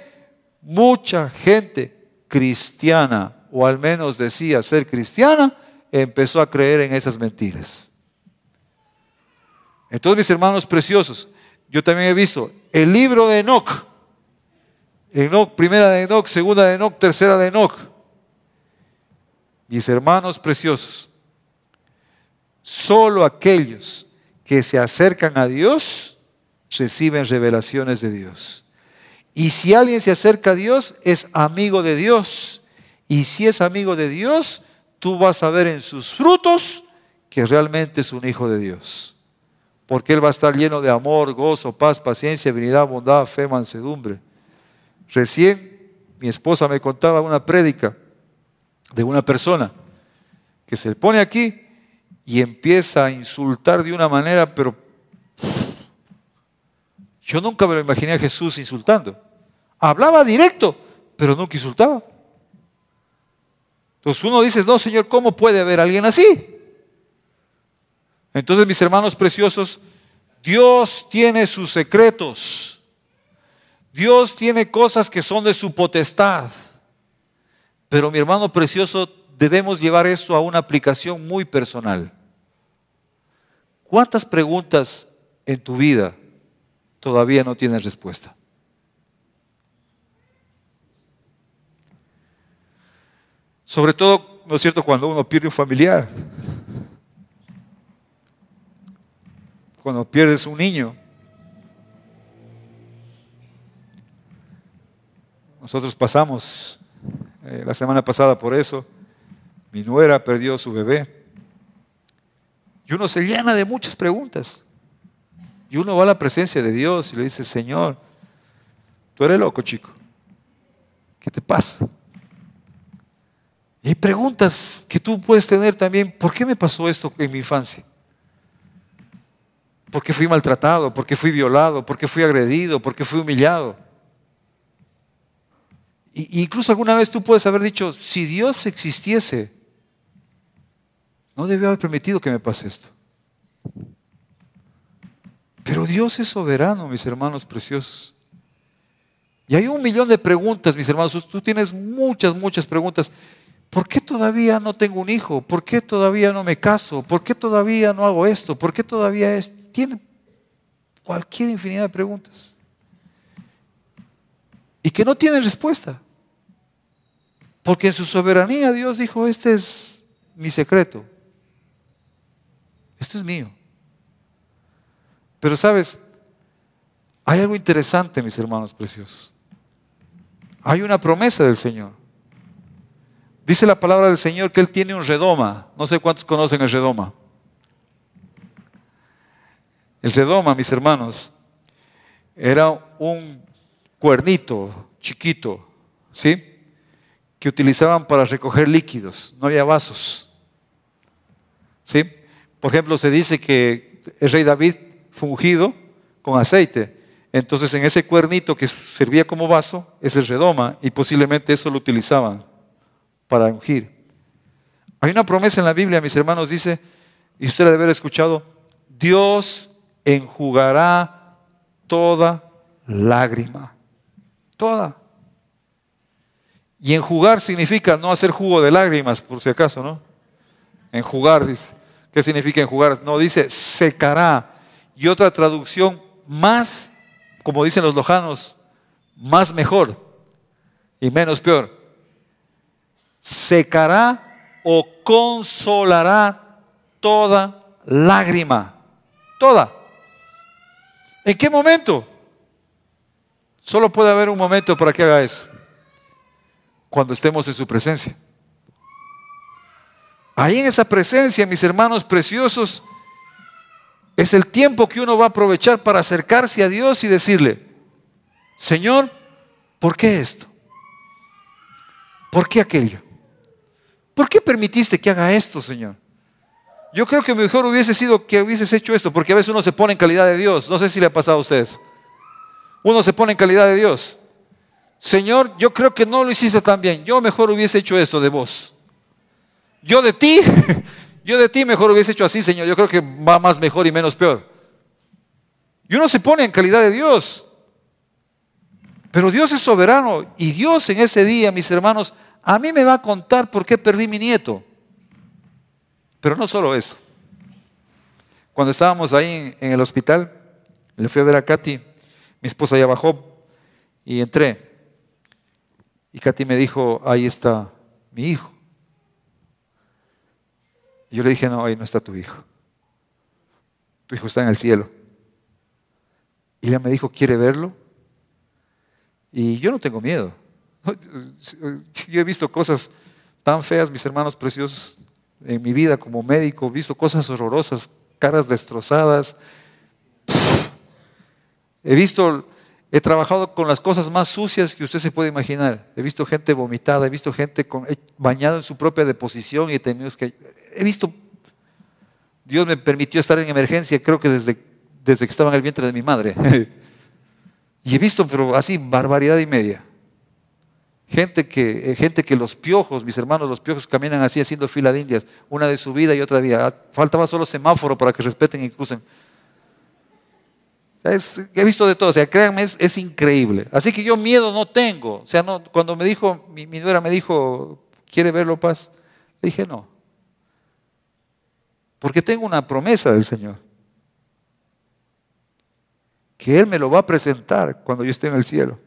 Mucha gente cristiana, o al menos decía ser cristiana, empezó a creer en esas mentiras. Entonces, mis hermanos preciosos, yo también he visto el libro de Enoc. Enoc, primera de Enoc, segunda de Enoc, tercera de Enoc. Mis hermanos preciosos, solo aquellos que se acercan a Dios reciben revelaciones de Dios. Y si alguien se acerca a Dios, es amigo de Dios. Y si es amigo de Dios, tú vas a ver en sus frutos que realmente es un hijo de Dios. Porque Él va a estar lleno de amor, gozo, paz, paciencia, benignidad, bondad, fe, mansedumbre. Recién mi esposa me contaba una prédica de una persona que se pone aquí y empieza a insultar de una manera, pero yo nunca me lo imaginé a Jesús insultando. Hablaba directo, pero nunca insultaba. Entonces uno dice, no, Señor, ¿cómo puede haber alguien así? Entonces, mis hermanos preciosos, Dios tiene sus secretos. Dios tiene cosas que son de su potestad. Pero, mi hermano precioso, debemos llevar esto a una aplicación muy personal. ¿Cuántas preguntas en tu vida todavía no tienes respuesta? Sobre todo, ¿no es cierto?, cuando uno pierde un familiar. Cuando pierdes un niño. Nosotros pasamos la semana pasada por eso. Mi nuera perdió su bebé. Y uno se llena de muchas preguntas. Y uno va a la presencia de Dios y le dice, Señor, tú eres loco, chico. ¿Qué te pasa? Y hay preguntas que tú puedes tener también. ¿Por qué me pasó esto en mi infancia? ¿Por qué fui maltratado? ¿Por qué fui violado? ¿Por qué fui agredido? ¿Por qué fui humillado? Y incluso alguna vez tú puedes haber dicho, si Dios existiese, no debió haber permitido que me pase esto. Pero Dios es soberano, mis hermanos preciosos. Y hay 1.000.000 de preguntas, mis hermanos. Tú tienes muchas preguntas. ¿Por qué todavía no tengo un hijo? ¿Por qué todavía no me caso? ¿Por qué todavía no hago esto? ¿Por qué todavía es? Tiene cualquier infinidad de preguntas. Y que no tienen respuesta. Porque en su soberanía Dios dijo, este es mi secreto. Este es mío. Pero sabes, hay algo interesante, mis hermanos preciosos. Hay una promesa del Señor. Dice la palabra del Señor que Él tiene un redoma. No sé cuántos conocen el redoma. El redoma, mis hermanos, era un cuernito chiquito, ¿sí?, que utilizaban para recoger líquidos. No había vasos, ¿sí? Por ejemplo, se dice que el rey David fue ungido con aceite. Entonces, en ese cuernito que servía como vaso, es el redoma, y posiblemente eso lo utilizaban para ungir. Hay una promesa en la Biblia, mis hermanos, dice, y usted debe haber escuchado, Dios enjugará toda lágrima. Toda. Y enjugar significa no hacer jugo de lágrimas, por si acaso, ¿no? Enjugar, dice. ¿Qué significa enjugar? No, dice secará. Y otra traducción más, como dicen los lojanos, más mejor y menos peor. Secará o consolará toda lágrima. Toda. ¿En qué momento? Solo puede haber un momento para que haga eso. Cuando estemos en su presencia. Ahí en esa presencia, mis hermanos preciosos, es el tiempo que uno va a aprovechar para acercarse a Dios y decirle, Señor, ¿por qué esto? ¿Por qué aquello? ¿Por qué permitiste que haga esto, Señor? Yo creo que mejor hubiese sido que hubieses hecho esto, porque a veces uno se pone en calidad de Dios. No sé si le ha pasado a ustedes. Uno se pone en calidad de Dios. Señor, yo creo que no lo hiciste tan bien. Yo mejor hubiese hecho esto de vos. Yo de ti mejor hubiese hecho así, Señor. Yo creo que va más mejor y menos peor. Y uno se pone en calidad de Dios. Pero Dios es soberano. Y Dios en ese día, mis hermanos, a mí me va a contar por qué perdí mi nieto. Pero no solo eso. Cuando estábamos ahí en el hospital, le fui a ver a Katy. Mi esposa ya bajó y entré. Y Katy me dijo, ahí está mi hijo. Y yo le dije, no, ahí no está tu hijo. Tu hijo está en el cielo. Y ella me dijo, ¿quiere verlo? Y yo no tengo miedo. Yo he visto cosas tan feas, mis hermanos preciosos, en mi vida como médico. He visto cosas horrorosas, caras destrozadas. He visto He trabajado con las cosas más sucias que usted se puede imaginar. He visto gente vomitada, he visto gente bañada en su propia deposición y he tenido que... He visto... Dios me permitió estar en emergencia, creo que desde que estaba en el vientre de mi madre. Y he visto, pero así, barbaridad y media. Gente que los piojos, mis hermanos, los piojos caminan así haciendo fila de indias, una de subida y otra de vida. Faltaba solo semáforo para que respeten y crucen. He visto de todo, o sea, créanme, es increíble. Así que yo miedo no tengo. O sea, no, cuando me dijo, mi nuera me dijo, ¿quiere verlo, Paz? Le dije, no. Porque tengo una promesa del Señor. Que Él me lo va a presentar cuando yo esté en el cielo.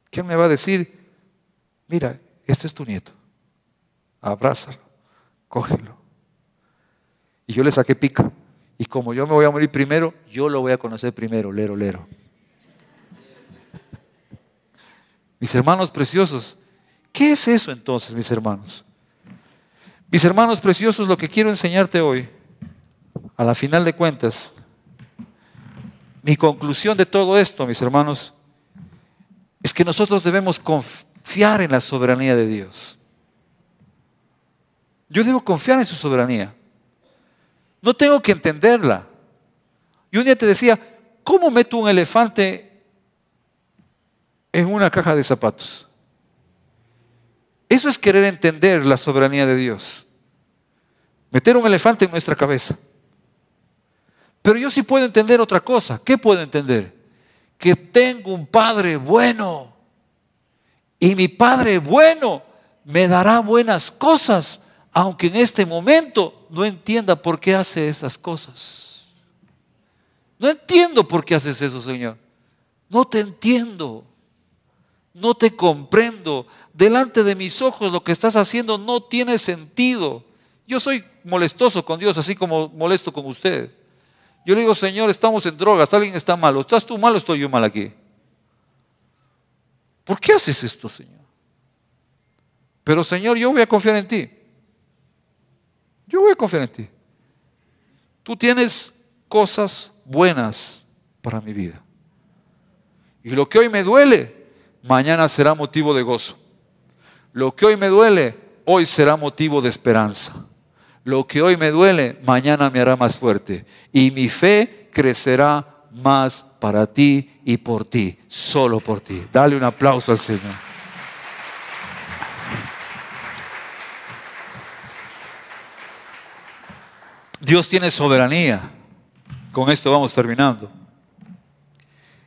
Que Él me va a decir, mira, este es tu nieto. Abrázalo, cógelo. Y yo le saqué pica. Y como yo me voy a morir primero, yo lo voy a conocer primero, lero, lero. Mis hermanos preciosos, ¿qué es eso entonces, mis hermanos? Mis hermanos preciosos, lo que quiero enseñarte hoy, a la final de cuentas, mi conclusión de todo esto, mis hermanos, es que nosotros debemos confiar en la soberanía de Dios. Yo debo confiar en su soberanía. No tengo que entenderla. Y un día te decía, ¿cómo meto un elefante en una caja de zapatos? Eso es querer entender la soberanía de Dios. Meter un elefante en nuestra cabeza. Pero yo sí puedo entender otra cosa. ¿Qué puedo entender? Que tengo un Padre bueno. Y mi Padre bueno me dará buenas cosas, aunque en este momento no entienda por qué hace esas cosas. No entiendo por qué haces eso, Señor. No te entiendo. No te comprendo. Delante de mis ojos lo que estás haciendo no tiene sentido. Yo soy molestoso con Dios, así como molesto con usted. Yo le digo, Señor, estamos en drogas, alguien está malo. ¿Estás tú mal o estoy yo mal aquí? ¿Por qué haces esto, Señor? Pero, Señor, yo voy a confiar en ti. Yo voy a confiar en ti. Tú tienes cosas buenas para mi vida. Y lo que hoy me duele, mañana será motivo de gozo. Lo que hoy me duele, hoy será motivo de esperanza. Lo que hoy me duele, mañana me hará más fuerte. Y mi fe crecerá más para ti y por ti, solo por ti. Dale un aplauso al Señor. Dios tiene soberanía. Con esto vamos terminando.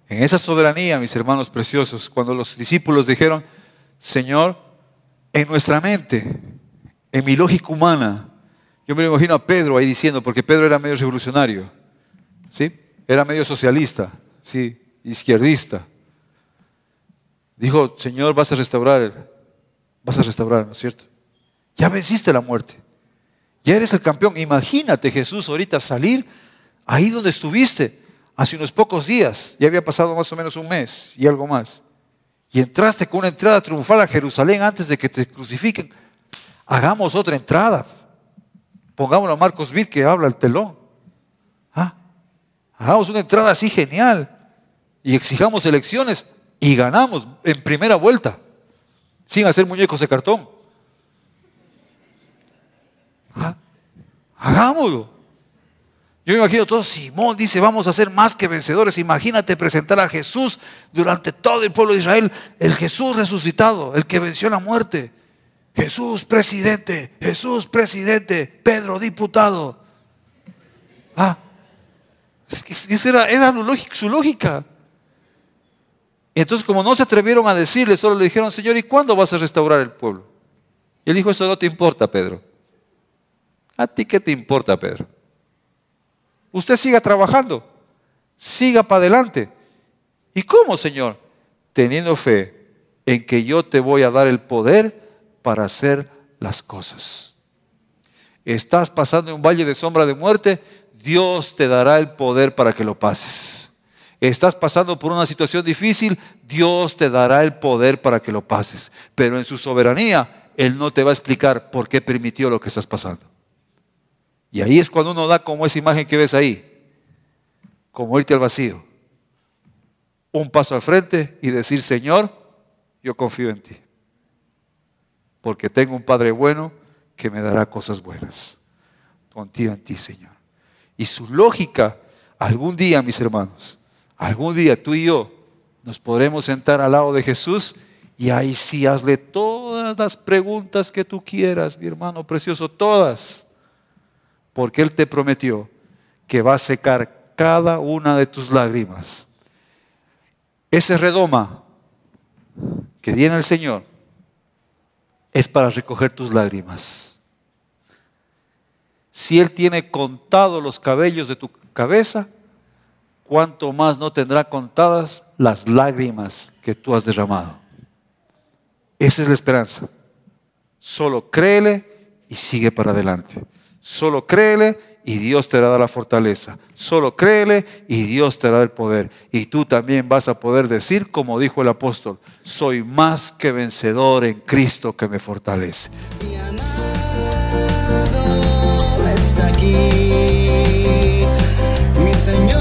En esa soberanía, mis hermanos preciosos, cuando los discípulos dijeron, Señor, en nuestra mente, en mi lógica humana, yo me lo imagino a Pedro ahí diciendo, porque Pedro era medio revolucionario, ¿sí? Era medio socialista, ¿sí? Izquierdista. Dijo, Señor, vas a restaurar, ¿no es cierto? Ya venciste la muerte. Ya eres el campeón. Imagínate, Jesús, ahorita salir ahí donde estuviste hace unos pocos días. Ya había pasado más o menos un mes y algo más. Y entraste con una entrada triunfal a Jerusalén antes de que te crucifiquen. Hagamos otra entrada. Pongámoslo a Marcos Witt que habla el telón. Hagamos una entrada así genial. Y exijamos elecciones y ganamos en primera vuelta. Sin hacer muñecos de cartón. Hagámoslo. Yo me imagino todo, Simón dice, vamos a ser más que vencedores. Imagínate presentar a Jesús durante todo el pueblo de Israel, el Jesús resucitado, el que venció la muerte. Jesús presidente, Pedro diputado. Esa era su lógica. Entonces, como no se atrevieron a decirle, solo le dijeron, Señor, ¿y cuándo vas a restaurar el pueblo? Y él dijo, eso no te importa, Pedro. ¿A ti qué te importa, Pedro? Usted siga trabajando, siga para adelante. ¿Y cómo, Señor? Teniendo fe en que yo te voy a dar el poder para hacer las cosas. Estás pasando en un valle de sombra de muerte, Dios te dará el poder para que lo pases. Estás pasando por una situación difícil, Dios te dará el poder para que lo pases. Pero en su soberanía, Él no te va a explicar por qué permitió lo que estás pasando. Y ahí es cuando uno da como esa imagen que ves ahí, como irte al vacío. un paso al frente y decir, Señor, yo confío en ti. Porque tengo un Padre bueno que me dará cosas buenas. Confío en ti, Señor. Y su lógica, algún día, mis hermanos, algún día tú y yo nos podremos sentar al lado de Jesús y ahí sí hazle todas las preguntas que tú quieras, mi hermano precioso, todas. Porque Él te prometió que va a secar cada una de tus lágrimas. Ese redoma que tiene el Señor es para recoger tus lágrimas. Si Él tiene contado los cabellos de tu cabeza, ¿cuánto más no tendrá contadas las lágrimas que tú has derramado? Esa es la esperanza. Solo créele y sigue para adelante. Solo créele y Dios te dará la fortaleza. Solo créele y Dios te dará el poder. Y tú también vas a poder decir, como dijo el apóstol, soy más que vencedor en Cristo que me fortalece. Mi amado está aquí, mi Señor.